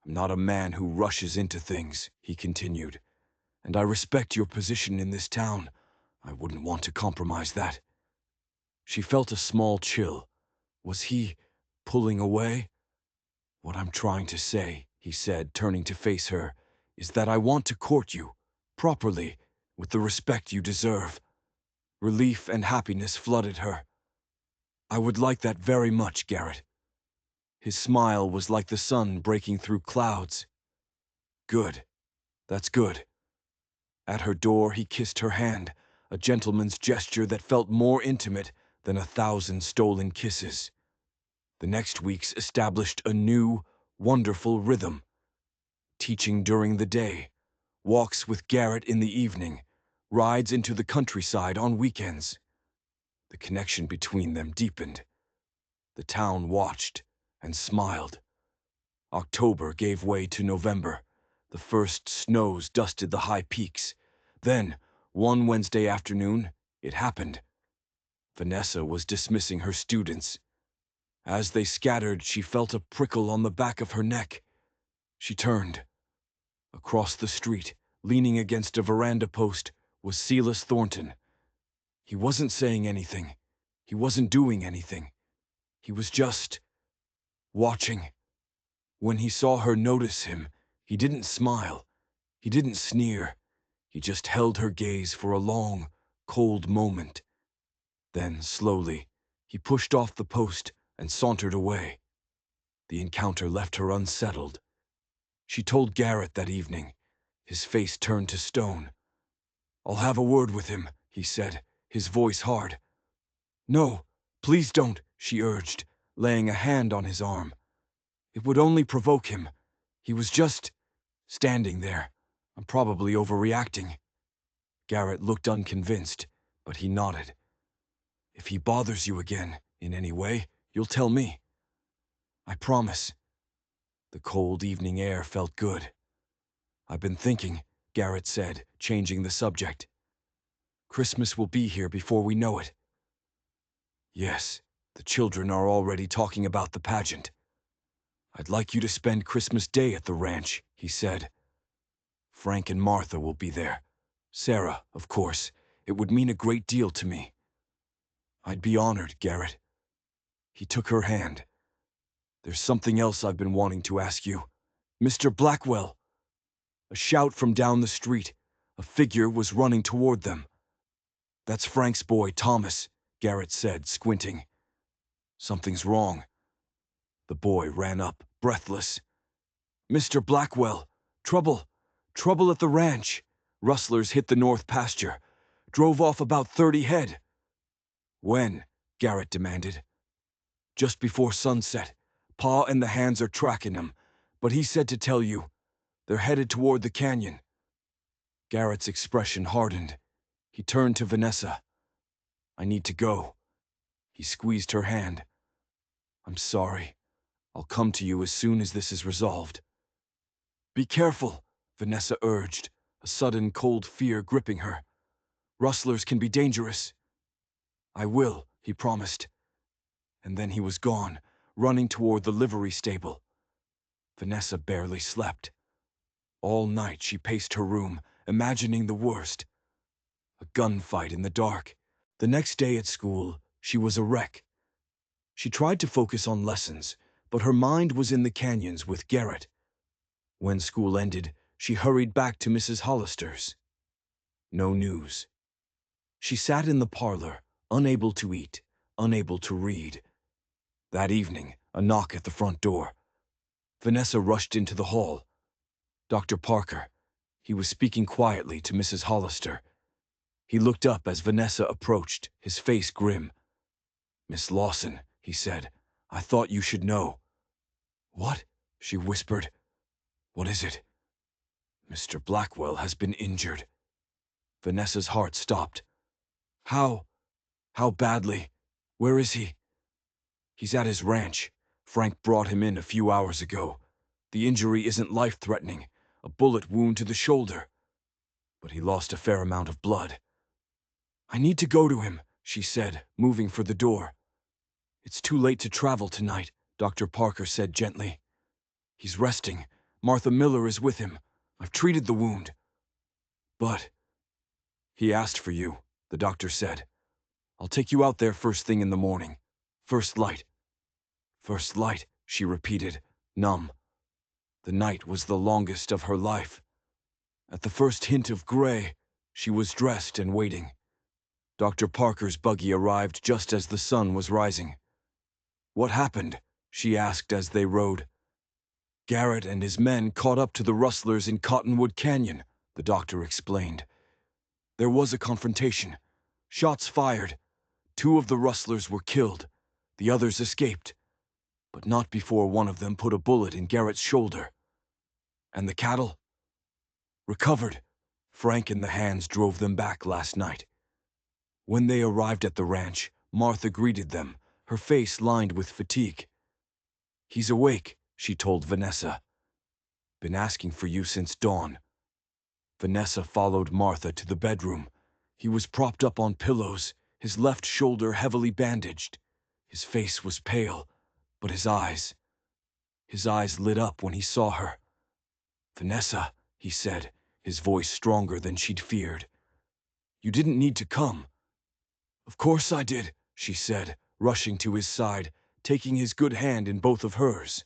"I'm not a man who rushes into things," he continued, "and I respect your position in this town. I wouldn't want to compromise that." She felt a small chill. Was he pulling away? "What I'm trying to say," he said, turning to face her, "is that I want to court you, properly, with the respect you deserve." Relief and happiness flooded her. "I would like that very much, Garrett." His smile was like the sun breaking through clouds. "Good. That's good." At her door, he kissed her hand, a gentleman's gesture that felt more intimate than 1,000 stolen kisses. The next weeks established a new, wonderful rhythm. Teaching during the day, walks with Garrett in the evening, rides into the countryside on weekends. The connection between them deepened. The town watched and smiled. October gave way to November. The first snows dusted the high peaks. Then, one Wednesday afternoon, it happened. Vanessa was dismissing her students. As they scattered, she felt a prickle on the back of her neck. She turned. Across the street, leaning against a veranda post, was Silas Thornton. He wasn't saying anything. He wasn't doing anything. He was just watching. When he saw her notice him, he didn't smile. He didn't sneer. He just held her gaze for a long, cold moment. Then, slowly, he pushed off the post and sauntered away. The encounter left her unsettled. She told Garrett that evening. His face turned to stone. "I'll have a word with him," he said, his voice hard. "No, please don't," she urged, laying a hand on his arm. "It would only provoke him. He was just standing there. I'm probably overreacting." Garrett looked unconvinced, but he nodded. "If he bothers you again, in any way, you'll tell me." "I promise." The cold evening air felt good. "I've been thinking," Garrett said, changing the subject. "Christmas will be here before we know it." "Yes, the children are already talking about the pageant." "I'd like you to spend Christmas Day at the ranch," he said. "Frank and Martha will be there. Sarah, of course. It would mean a great deal to me." "I'd be honored, Garrett." He took her hand. "There's something else I've been wanting to ask you. Mr. Blackwell!" A shout from down the street. A figure was running toward them. "That's Frank's boy, Thomas," Garrett said, squinting. "Something's wrong." The boy ran up, breathless. "Mr. Blackwell! Trouble! Trouble at the ranch! Rustlers hit the north pasture. Drove off about 30 head." "When?" Garrett demanded. "Just before sunset. Pa and the hands are tracking them, but he said to tell you. They're headed toward the canyon." Garrett's expression hardened. He turned to Vanessa. "I need to go." He squeezed her hand. "I'm sorry. I'll come to you as soon as this is resolved." "Be careful," Vanessa urged, a sudden cold fear gripping her. "Rustlers can be dangerous." "I will," he promised. And then he was gone, running toward the livery stable. Vanessa barely slept. All night she paced her room, imagining the worst. A gunfight in the dark. The next day at school, she was a wreck. She tried to focus on lessons, but her mind was in the canyons with Garrett. When school ended, she hurried back to Mrs. Hollister's. No news. She sat in the parlor, unable to eat, unable to read. That evening, a knock at the front door. Vanessa rushed into the hall. Dr. Parker. He was speaking quietly to Mrs. Hollister. He looked up as Vanessa approached, his face grim. "Miss Lawson," he said, "I thought you should know." "What?" she whispered. "What is it?" "Mr. Blackwell has been injured." Vanessa's heart stopped. "How? How badly? Where is he?" "He's at his ranch. Frank brought him in a few hours ago. The injury isn't life-threatening, a bullet wound to the shoulder. But he lost a fair amount of blood." "I need to go to him," she said, moving for the door. "It's too late to travel tonight," Dr. Parker said gently. "He's resting. Martha Miller is with him. I've treated the wound." "But—" "He asked for you," the doctor said. "I'll take you out there first thing in the morning. First light." "First light," she repeated, numb. The night was the longest of her life. At the first hint of gray, she was dressed and waiting. Dr. Parker's buggy arrived just as the sun was rising. "What happened?" she asked as they rode. "Garrett and his men caught up to the rustlers in Cottonwood Canyon," the doctor explained. "There was a confrontation. Shots fired. 2 of the rustlers were killed. The others escaped. But not before one of them put a bullet in Garrett's shoulder." "And the cattle?" "Recovered. Frank and the hands drove them back last night." When they arrived at the ranch, Martha greeted them, her face lined with fatigue. "He's awake," she told Vanessa. "Been asking for you since dawn." Vanessa followed Martha to the bedroom. He was propped up on pillows, his left shoulder heavily bandaged. His face was pale, but his eyes lit up when he saw her. "Vanessa," he said, his voice stronger than she'd feared. "You didn't need to come." "Of course I did," she said, rushing to his side, taking his good hand in both of hers.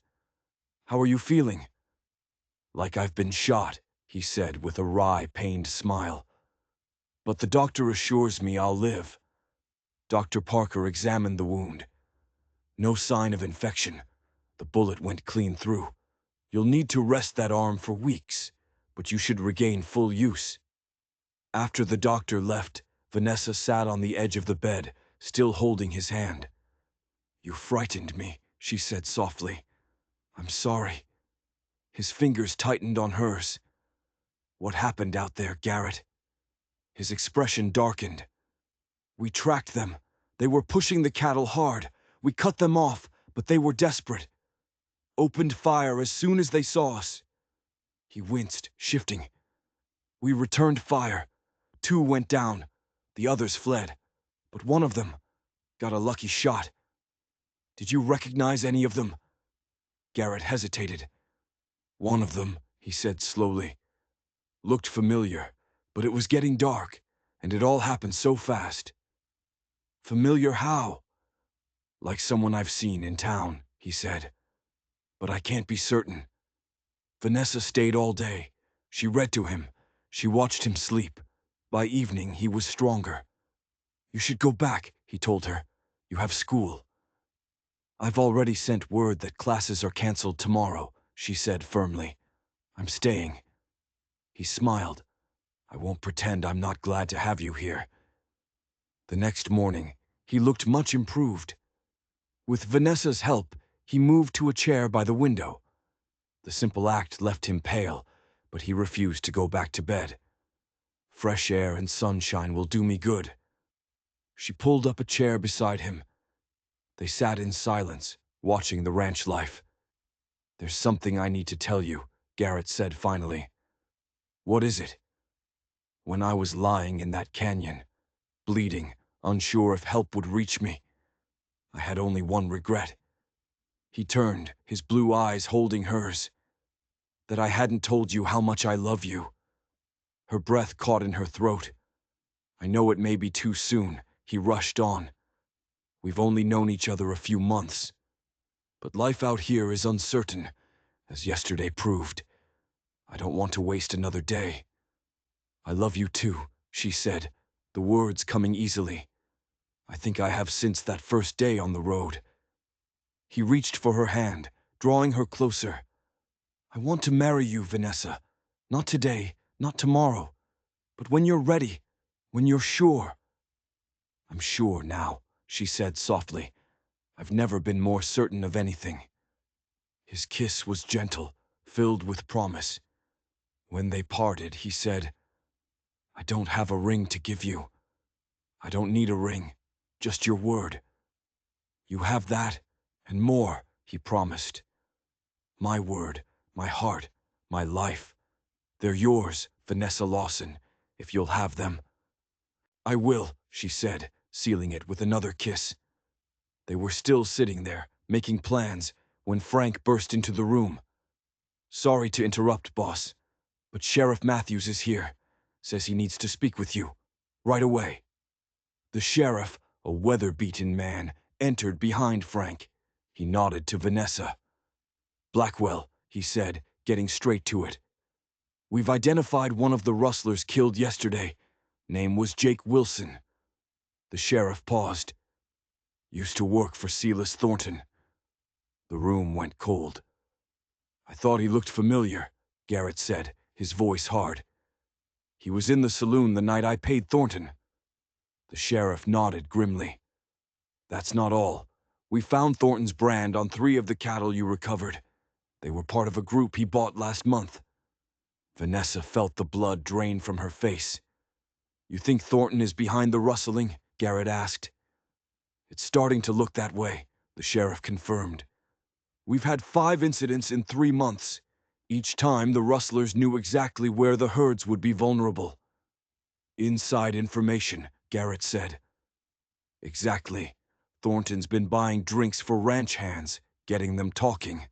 "How are you feeling?" "Like I've been shot," he said with a wry, pained smile. "But the doctor assures me I'll live." Dr. Parker examined the wound. "No sign of infection. The bullet went clean through. You'll need to rest that arm for weeks, but you should regain full use. After the doctor left, Vanessa sat on the edge of the bed, still holding his hand. "You frightened me," she said softly. "I'm sorry." His fingers tightened on hers. "What happened out there, Garrett?" His expression darkened. "We tracked them. They were pushing the cattle hard. We cut them off, but they were desperate. Opened fire as soon as they saw us." He winced, shifting. "We returned fire. 2 went down. The others fled. But one of them got a lucky shot." "Did you recognize any of them?" Garrett hesitated. "One of them," he said slowly, "looked familiar, but it was getting dark, and it all happened so fast." "Familiar how?" "Like someone I've seen in town," he said. "But I can't be certain." Vanessa stayed all day. She read to him. She watched him sleep. By evening, he was stronger. "You should go back," he told her. "You have school." "I've already sent word that classes are canceled tomorrow," she said firmly. "I'm staying." He smiled. "I won't pretend I'm not glad to have you here." The next morning, he looked much improved. With Vanessa's help, he moved to a chair by the window. The simple act left him pale, but he refused to go back to bed. "Fresh air and sunshine will do me good." She pulled up a chair beside him. They sat in silence, watching the ranch life. "There's something I need to tell you," Garrett said finally. "What is it?" "When I was lying in that canyon, bleeding, unsure if help would reach me, I had only one regret." He turned, his blue eyes holding hers. "That I hadn't told you how much I love you." Her breath caught in her throat. "I know it may be too soon," he rushed on. "We've only known each other a few months. But life out here is uncertain, as yesterday proved. I don't want to waste another day." "I love you too," she said, the words coming easily. "I think I have since that first day on the road." He reached for her hand, drawing her closer. "I want to marry you, Vanessa. Not today, not tomorrow, but when you're ready, when you're sure." "I'm sure now," she said softly. "I've never been more certain of anything." His kiss was gentle, filled with promise. When they parted, he said, "I don't have a ring to give you. I don't need a ring, just your word." "You have that, and more," he promised. "My word, my heart, my life. They're yours, Vanessa Lawson, if you'll have them." "I will," she said, sealing it with another kiss. They were still sitting there, making plans, when Frank burst into the room. "Sorry to interrupt, boss, but Sheriff Matthews is here. Says he needs to speak with you. Right away." The sheriff, a weather-beaten man, entered behind Frank. He nodded to Vanessa. "Blackwell," he said, getting straight to it. "We've identified one of the rustlers killed yesterday. Name was Jake Wilson." The sheriff paused. "Used to work for Silas Thornton." The room went cold. "I thought he looked familiar," Garrett said, his voice hard. "He was in the saloon the night I paid Thornton." The sheriff nodded grimly. "That's not all. We found Thornton's brand on 3 of the cattle you recovered. They were part of a group he bought last month." Vanessa felt the blood drain from her face. "You think Thornton is behind the rustling?" Garrett asked. "It's starting to look that way," the sheriff confirmed. "We've had 5 incidents in 3 months. Each time the rustlers knew exactly where the herds would be vulnerable." "Inside information," Garrett said. "Exactly. Thornton's been buying drinks for ranch hands, getting them talking.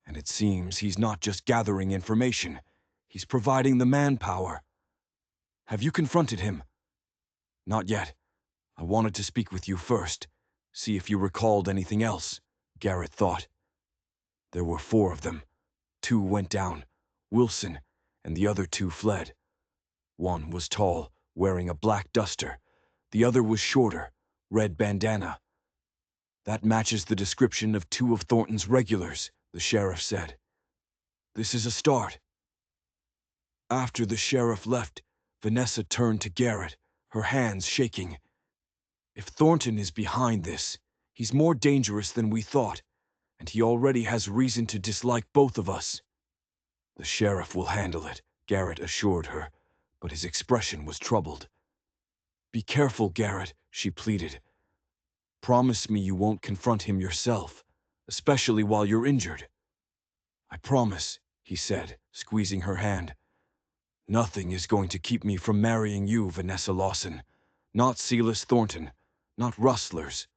And it seems he's not just gathering information, he's providing the manpower." "Have you confronted him?" "Not yet. I wanted to speak with you first, see if you recalled anything else," Garrett thought. "There were 4 of them. 2 went down, Wilson, and the other 2 fled. One was tall, wearing a black duster. The other was shorter, red bandana." "That matches the description of 2 of Thornton's regulars," the sheriff said. "This is a start." After the sheriff left, Vanessa turned to Garrett, her hands shaking. If Thornton is behind this, he's more dangerous than we thought, and he already has reason to dislike both of us. The sheriff will handle it, Garrett assured her, but his expression was troubled. Be careful, Garrett, she pleaded. Promise me you won't confront him yourself, especially while you're injured. I promise, he said, squeezing her hand. Nothing is going to keep me from marrying you, Vanessa Lawson. Not Silas Thornton, not rustlers,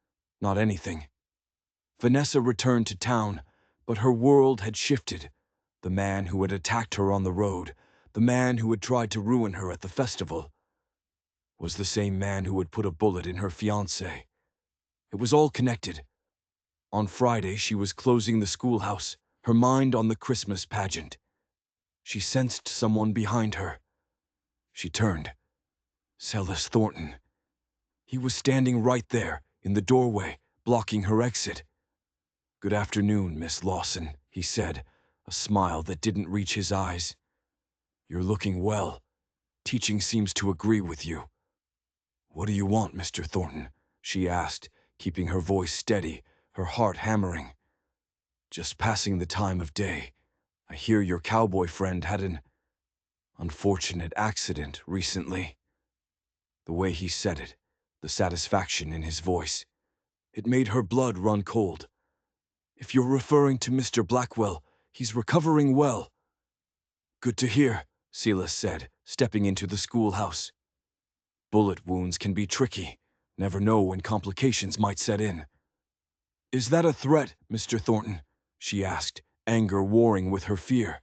not anything. Vanessa returned to town, but her world had shifted. The man who had attacked her on the road, the man who had tried to ruin her at the festival, was the same man who had put a bullet in her fiancé. It was all connected. On Friday, she was closing the schoolhouse, her mind on the Christmas pageant. She sensed someone behind her. She turned. Silas Thornton. He was standing right there, in the doorway, blocking her exit. Good afternoon, Miss Lawson, he said, a smile that didn't reach his eyes. You're looking well. Teaching seems to agree with you. What do you want, Mr. Thornton? She asked, keeping her voice steady, her heart hammering. Just passing the time of day. I hear your cowboy friend had an unfortunate accident recently. The way he said it, the satisfaction in his voice, it made her blood run cold. If you're referring to Mr. Blackwell, he's recovering well. Good to hear, Silas said, stepping into the schoolhouse. Bullet wounds can be tricky. Never know when complications might set in. Is that a threat, Mr. Thornton? She asked, anger warring with her fear.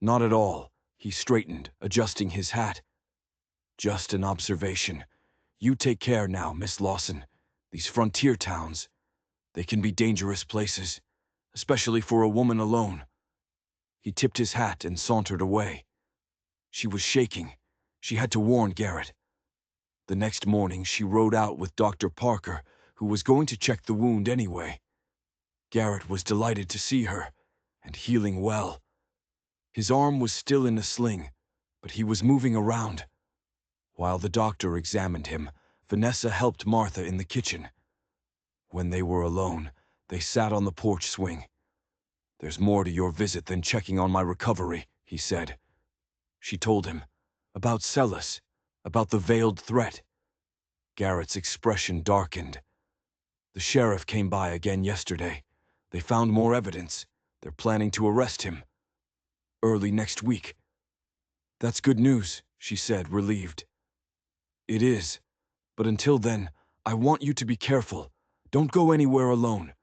Not at all. He straightened, adjusting his hat. Just an observation. You take care now, Miss Lawson. These frontier towns, they can be dangerous places, especially for a woman alone. He tipped his hat and sauntered away. She was shaking. She had to warn Garrett. The next morning, she rode out with Dr. Parker, who was going to check the wound anyway. Garrett was delighted to see her, and healing well. His arm was still in a sling, but he was moving around. While the doctor examined him, Vanessa helped Martha in the kitchen. When they were alone, they sat on the porch swing. There's more to your visit than checking on my recovery, he said. She told him. About Silas, about the veiled threat. Garrett's expression darkened. The sheriff came by again yesterday. They found more evidence. They're planning to arrest him. Early next week. That's good news, she said, relieved. It is. But until then, I want you to be careful. Don't go anywhere alone.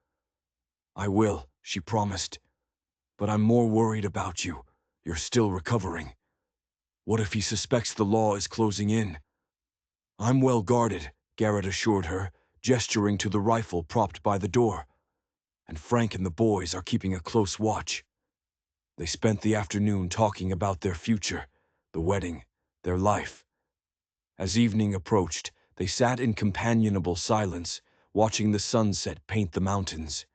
I will, she promised. But I'm more worried about you. You're still recovering. What if he suspects the law is closing in? I'm well guarded, Garrett assured her, gesturing to the rifle propped by the door. And Frank and the boys are keeping a close watch. They spent the afternoon talking about their future, the wedding, their life. As evening approached, they sat in companionable silence, watching the sunset paint the mountains.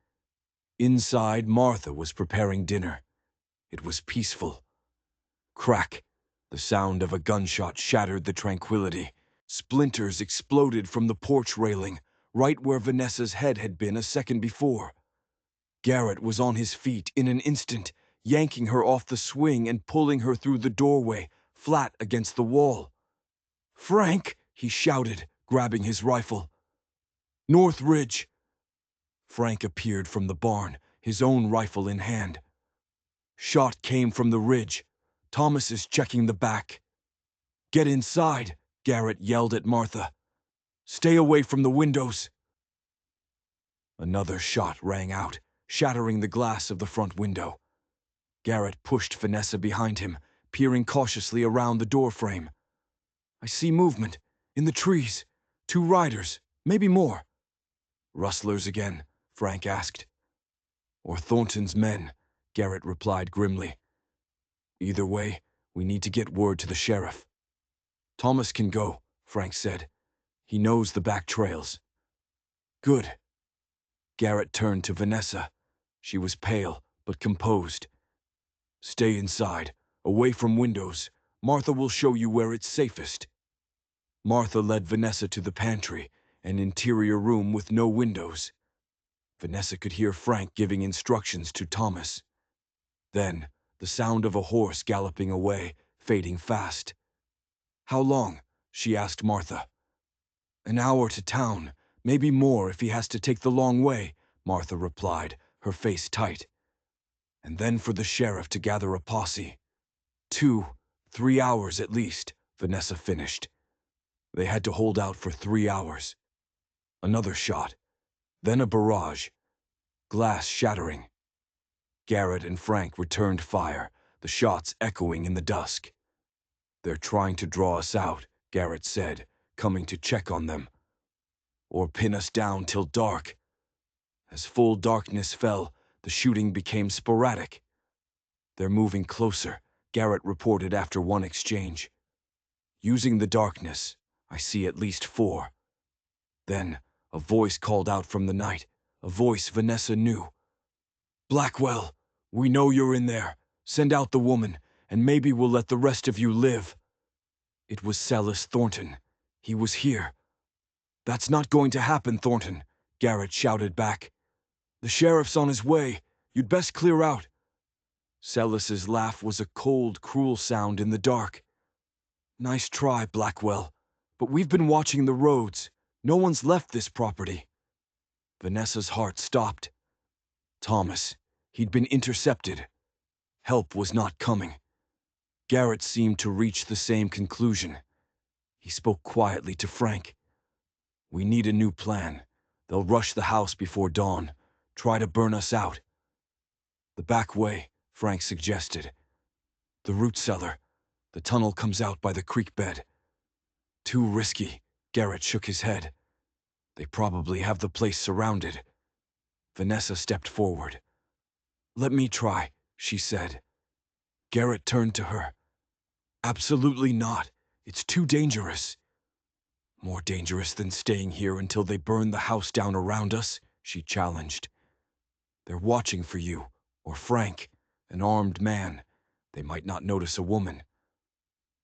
Inside, Martha was preparing dinner. It was peaceful. Crack! The sound of a gunshot shattered the tranquility. Splinters exploded from the porch railing, right where Vanessa's head had been a second before. Garrett was on his feet in an instant, yanking her off the swing and pulling her through the doorway, flat against the wall. "Frank!" he shouted, grabbing his rifle. "North Ridge!" Frank appeared from the barn, his own rifle in hand. Shot came from the ridge. Thomas is checking the back. "Get inside!" Garrett yelled at Martha. "Stay away from the windows!" Another shot rang out, shattering the glass of the front window. Garrett pushed Vanessa behind him, peering cautiously around the doorframe. "I see movement. In the trees. 2 riders, maybe more." "Rustlers again?" Frank asked. "Or Thornton's men," Garrett replied grimly. "Either way, we need to get word to the sheriff." "Thomas can go," Frank said. "He knows the back trails." "Good." Garrett turned to Vanessa. She was pale, but composed. "Stay inside. Away from windows. Martha will show you where it's safest." Martha led Vanessa to the pantry, an interior room with no windows. Vanessa could hear Frank giving instructions to Thomas. Then, the sound of a horse galloping away, fading fast. "How long?" she asked Martha. "An hour to town, maybe more if he has to take the long way," Martha replied, her face tight. "And then for the sheriff to gather a posse. 2, 3 hours at least," Vanessa finished. They had to hold out for 3 hours. Another shot. Then a barrage. Glass shattering. Garrett and Frank returned fire, the shots echoing in the dusk. "They're trying to draw us out," Garrett said, coming to check on them. "Or pin us down till dark." As full darkness fell, the shooting became sporadic. "They're moving closer," Garrett reported after one exchange. "Using the darkness, I see at least 4. Then, a voice called out from the night, a voice Vanessa knew. "Blackwell, we know you're in there. Send out the woman, and maybe we'll let the rest of you live." It was Silas Thornton. He was here. "That's not going to happen, Thornton," Garrett shouted back. "The sheriff's on his way. You'd best clear out." Silas's laugh was a cold, cruel sound in the dark. "Nice try, Blackwell, but we've been watching the roads. No one's left this property." Vanessa's heart stopped. Thomas, he'd been intercepted. Help was not coming. Garrett seemed to reach the same conclusion. He spoke quietly to Frank. "We need a new plan. They'll rush the house before dawn, try to burn us out." "The back way," Frank suggested. "The root cellar. The tunnel comes out by the creek bed." "Too risky," Garrett shook his head. "They probably have the place surrounded." Vanessa stepped forward. "Let me try," she said. Garrett turned to her. "Absolutely not. It's too dangerous." "More dangerous than staying here until they burn the house down around us," she challenged. "They're watching for you, or Frank, an armed man. They might not notice a woman."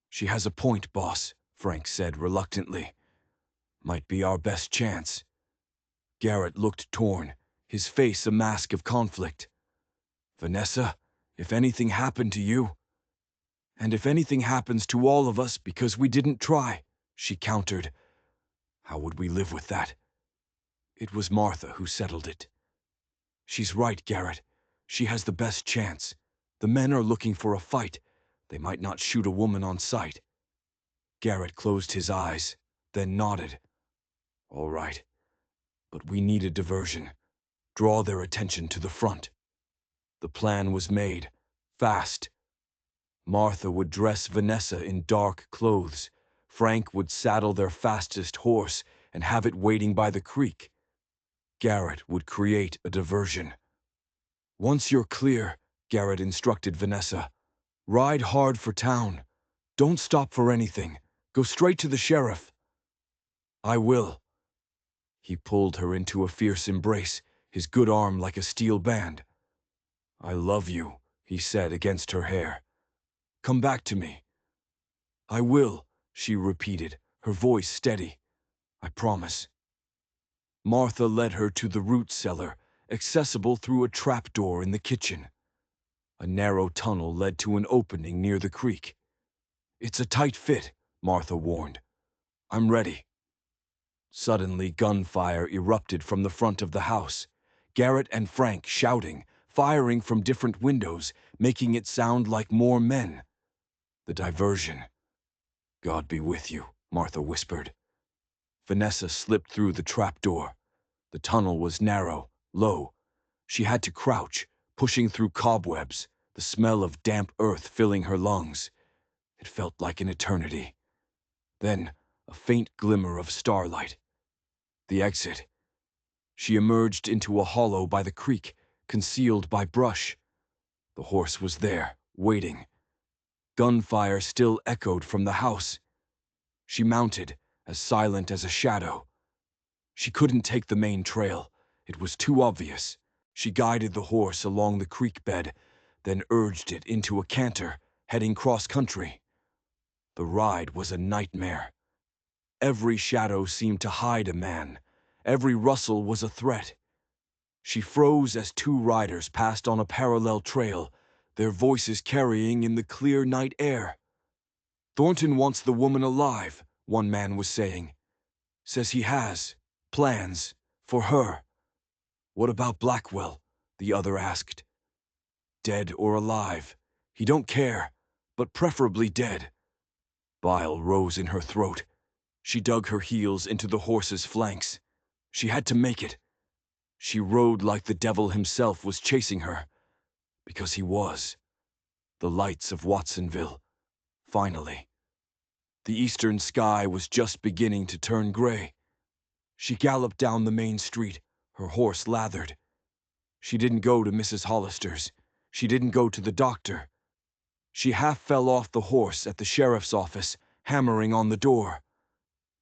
"She has a point, boss," Frank said reluctantly. "Might be our best chance." Garrett looked torn, his face a mask of conflict. "Vanessa, if anything happened to you—" "And if anything happens to all of us because we didn't try," she countered. "How would we live with that?" It was Martha who settled it. "She's right, Garrett. She has the best chance. The men are looking for a fight. They might not shoot a woman on sight." Garrett closed his eyes, then nodded. "All right. But we need a diversion. Draw their attention to the front." The plan was made, fast. Martha would dress Vanessa in dark clothes. Frank would saddle their fastest horse and have it waiting by the creek. Garrett would create a diversion. "Once you're clear," Garrett instructed Vanessa, "ride hard for town. Don't stop for anything. Go straight to the sheriff." "I will." He pulled her into a fierce embrace, his good arm like a steel band. "I love you," he said against her hair. "Come back to me." "I will," she repeated, her voice steady. "I promise." Martha led her to the root cellar, accessible through a trapdoor in the kitchen. A narrow tunnel led to an opening near the creek. "It's a tight fit," Martha warned. "I'm ready." Suddenly, gunfire erupted from the front of the house. Garrett and Frank shouting, firing from different windows, making it sound like more men. The diversion. "God be with you," Martha whispered. Vanessa slipped through the trapdoor. The tunnel was narrow, low. She had to crouch, pushing through cobwebs, the smell of damp earth filling her lungs. It felt like an eternity. Then, a faint glimmer of starlight. The exit. She emerged into a hollow by the creek, concealed by brush. The horse was there, waiting. Gunfire still echoed from the house. She mounted, as silent as a shadow. She couldn't take the main trail. It was too obvious. She guided the horse along the creek bed, then urged it into a canter, heading cross-country. The ride was a nightmare. Every shadow seemed to hide a man. Every rustle was a threat. She froze as two riders passed on a parallel trail, their voices carrying in the clear night air. "Thornton wants the woman alive," one man was saying. "Says he has plans for her." "What about Blackwell?" the other asked. "Dead or alive. He don't care, but preferably dead." Bile rose in her throat. She dug her heels into the horse's flanks. She had to make it. She rode like the devil himself was chasing her. Because he was. The lights of Watsonville. Finally. The eastern sky was just beginning to turn gray. She galloped down the main street, her horse lathered. She didn't go to Mrs. Hollister's. She didn't go to the doctor. She half fell off the horse at the sheriff's office, hammering on the door.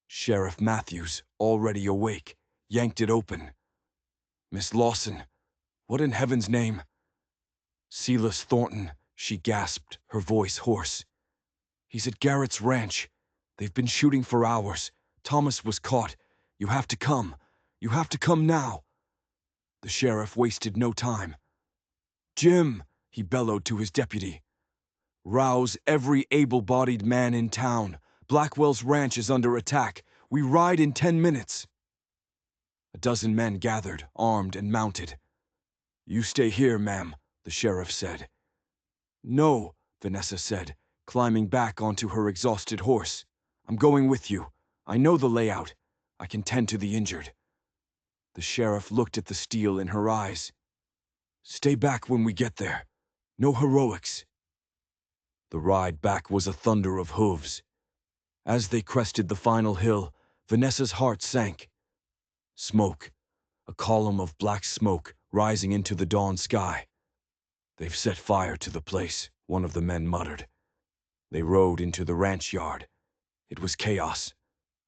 Sheriff Matthews, already awake, yanked it open. "Miss Lawson, what in heaven's name?" "Silas Thornton," she gasped, her voice hoarse. "He's at Garrett's ranch. They've been shooting for hours. Thomas was caught. You have to come. You have to come now." The sheriff wasted no time. "Jim," he bellowed to his deputy. "Rouse every able-bodied man in town. Blackwell's ranch is under attack. We ride in 10 minutes. A dozen men gathered, armed and mounted. "You stay here, ma'am," the sheriff said. "No," Vanessa said, climbing back onto her exhausted horse. "I'm going with you. I know the layout. I can tend to the injured." The sheriff looked at the steel in her eyes. "Stay back when we get there. No heroics." The ride back was a thunder of hooves. As they crested the final hill, Vanessa's heart sank. Smoke, a column of black smoke rising into the dawn sky. "They've set fire to the place," one of the men muttered. They rode into the ranch yard. It was chaos.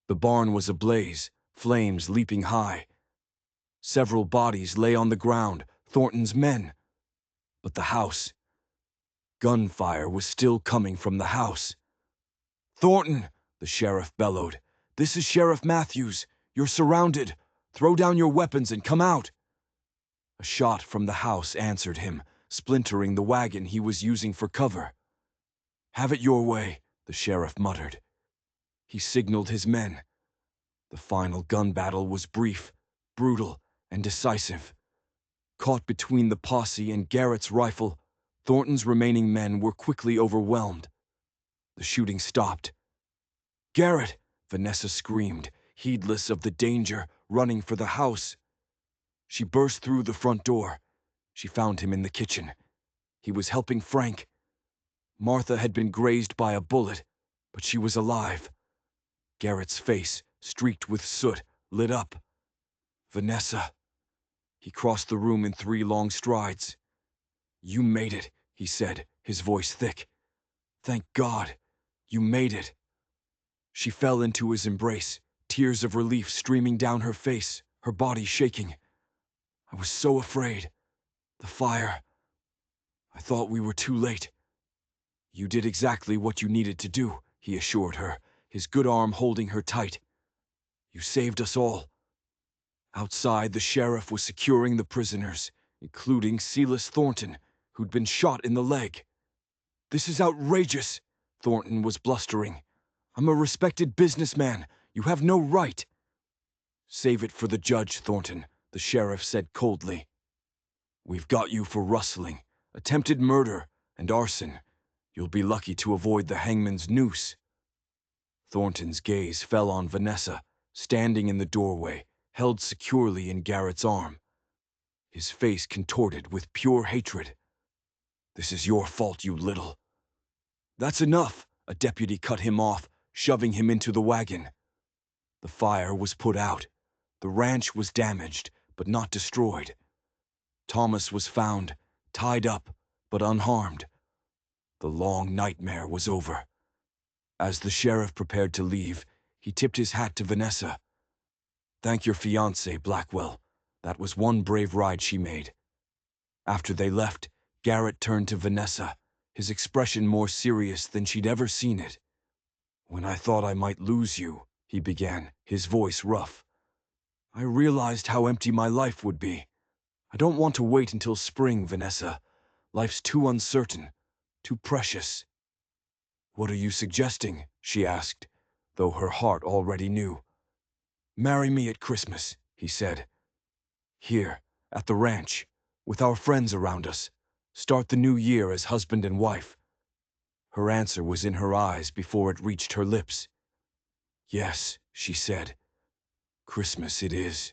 The barn was ablaze, flames leaping high. Several bodies lay on the ground, Thornton's men. But the house. Gunfire was still coming from the house. "Thornton!" the sheriff bellowed. "This is Sheriff Matthews. You're surrounded. Throw down your weapons and come out." A shot from the house answered him, splintering the wagon he was using for cover. "Have it your way," the sheriff muttered. He signaled his men. The final gun battle was brief, brutal, and decisive. Caught between the posse and Garrett's rifle, Thornton's remaining men were quickly overwhelmed. The shooting stopped. "Garrett!" Vanessa screamed, heedless of the danger, running for the house. She burst through the front door. She found him in the kitchen. He was helping Frank. Martha had been grazed by a bullet, but she was alive. Garrett's face, streaked with soot, lit up. "Vanessa." He crossed the room in 3 long strides. "You made it," he said, his voice thick. "Thank God, you made it." She fell into his embrace, tears of relief streaming down her face, her body shaking. "I was so afraid. The fire. I thought we were too late." "You did exactly what you needed to do," he assured her, his good arm holding her tight. "You saved us all." Outside, the sheriff was securing the prisoners, including Silas Thornton, who'd been shot in the leg. "This is outrageous," Thornton was blustering. "I'm a respected businessman. You have no right." "Save it for the judge, Thornton," the sheriff said coldly. "We've got you for rustling, attempted murder, and arson. You'll be lucky to avoid the hangman's noose." Thornton's gaze fell on Vanessa, standing in the doorway, held securely in Garrett's arm. His face contorted with pure hatred. "This is your fault, you little—" "That's enough!" A deputy cut him off, shoving him into the wagon. The fire was put out. The ranch was damaged, but not destroyed. Thomas was found, tied up, but unharmed. The long nightmare was over. As the sheriff prepared to leave, he tipped his hat to Vanessa. "Thank your fiancé, Blackwell. That was one brave ride she made." After they left, Garrett turned to Vanessa, his expression more serious than she'd ever seen it. "When I thought I might lose you," he began, his voice rough, "I realized how empty my life would be. I don't want to wait until spring, Vanessa. Life's too uncertain, too precious." "What are you suggesting?" she asked, though her heart already knew. "Marry me at Christmas," he said. "Here, at the ranch, with our friends around us. Start the new year as husband and wife." Her answer was in her eyes before it reached her lips. "Yes," she said, "Christmas it is."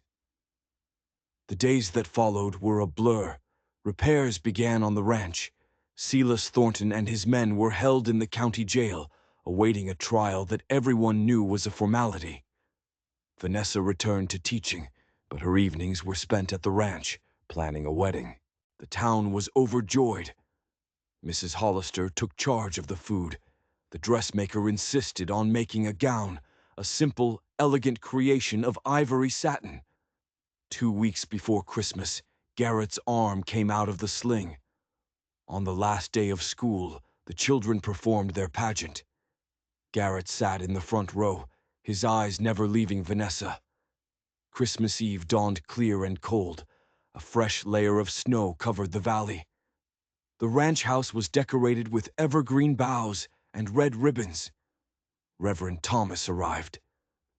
The days that followed were a blur. Repairs began on the ranch. Silas Thornton and his men were held in the county jail, awaiting a trial that everyone knew was a formality. Vanessa returned to teaching, but her evenings were spent at the ranch, planning a wedding. The town was overjoyed. Mrs. Hollister took charge of the food. The dressmaker insisted on making a gown, a simple, elegant creation of ivory satin. 2 weeks before Christmas, Garrett's arm came out of the sling. On the last day of school, the children performed their pageant. Garrett sat in the front row, his eyes never leaving Vanessa. Christmas Eve dawned clear and cold. A fresh layer of snow covered the valley. The ranch house was decorated with evergreen boughs and red ribbons. Reverend Thomas arrived.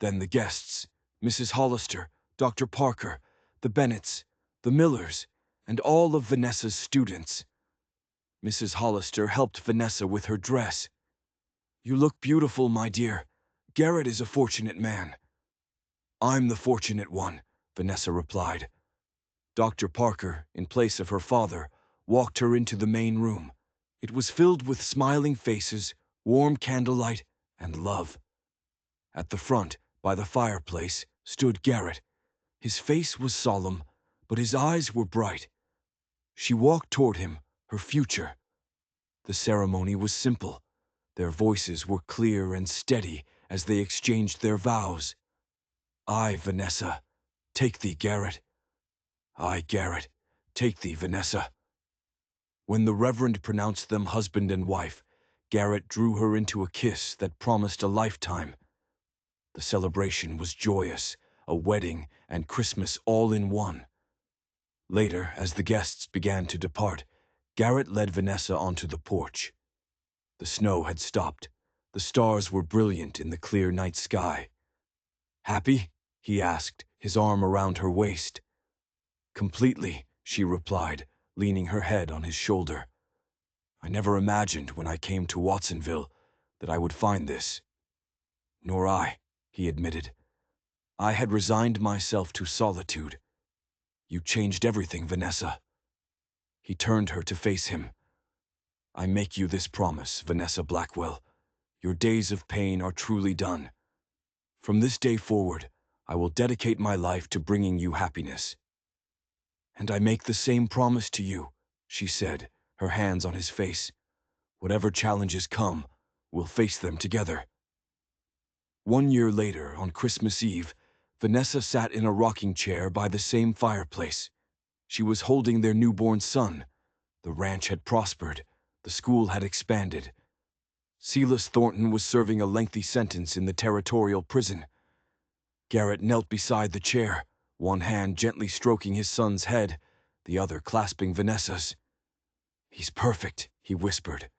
Then the guests, Mrs. Hollister, Dr. Parker, the Bennetts, the Millers, and all of Vanessa's students. Mrs. Hollister helped Vanessa with her dress. "You look beautiful, my dear. Garrett is a fortunate man." "I'm the fortunate one," Vanessa replied. Dr. Parker, in place of her father, walked her into the main room. It was filled with smiling faces, warm candlelight, and love. At the front, by the fireplace, stood Garrett. His face was solemn, but his eyes were bright. She walked toward him, her future. The ceremony was simple. Their voices were clear and steady as they exchanged their vows. "I, Vanessa, take thee, Garrett. I, Garrett, take thee, Vanessa." When the Reverend pronounced them husband and wife, Garrett drew her into a kiss that promised a lifetime. The celebration was joyous, a wedding and Christmas all in one. Later, as the guests began to depart, Garrett led Vanessa onto the porch. The snow had stopped. The stars were brilliant in the clear night sky. "Happy?" he asked, his arm around her waist. "Completely," she replied, leaning her head on his shoulder. "I never imagined when I came to Watsonville that I would find this." "Nor I," he admitted. "I had resigned myself to solitude. You changed everything, Vanessa." He turned her to face him. "I make you this promise, Vanessa Blackwell. Your days of pain are truly done. From this day forward, I will dedicate my life to bringing you happiness." "And I make the same promise to you," she said, her hands on his face. "Whatever challenges come, we'll face them together." 1 year later, on Christmas Eve, Vanessa sat in a rocking chair by the same fireplace. She was holding their newborn son. The ranch had prospered. The school had expanded. Silas Thornton was serving a lengthy sentence in the territorial prison. Garrett knelt beside the chair, one hand gently stroking his son's head, the other clasping Vanessa's. "He's perfect," he whispered.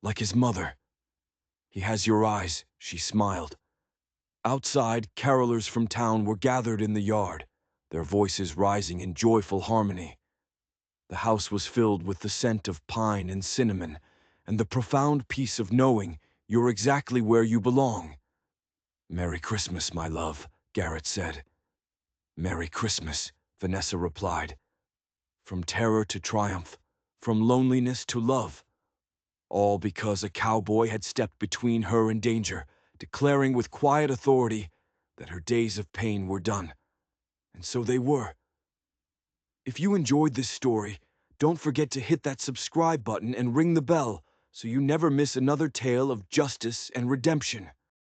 "Like his mother." "He has your eyes," she smiled. Outside, carolers from town were gathered in the yard, their voices rising in joyful harmony. The house was filled with the scent of pine and cinnamon, and the profound peace of knowing you're exactly where you belong. "Merry Christmas, my love," Garrett said. "Merry Christmas," Vanessa replied. From terror to triumph, from loneliness to love. All because a cowboy had stepped between her and danger, declaring with quiet authority that her days of pain were done. And so they were. If you enjoyed this story, don't forget to hit that subscribe button and ring the bell so you never miss another tale of justice and redemption.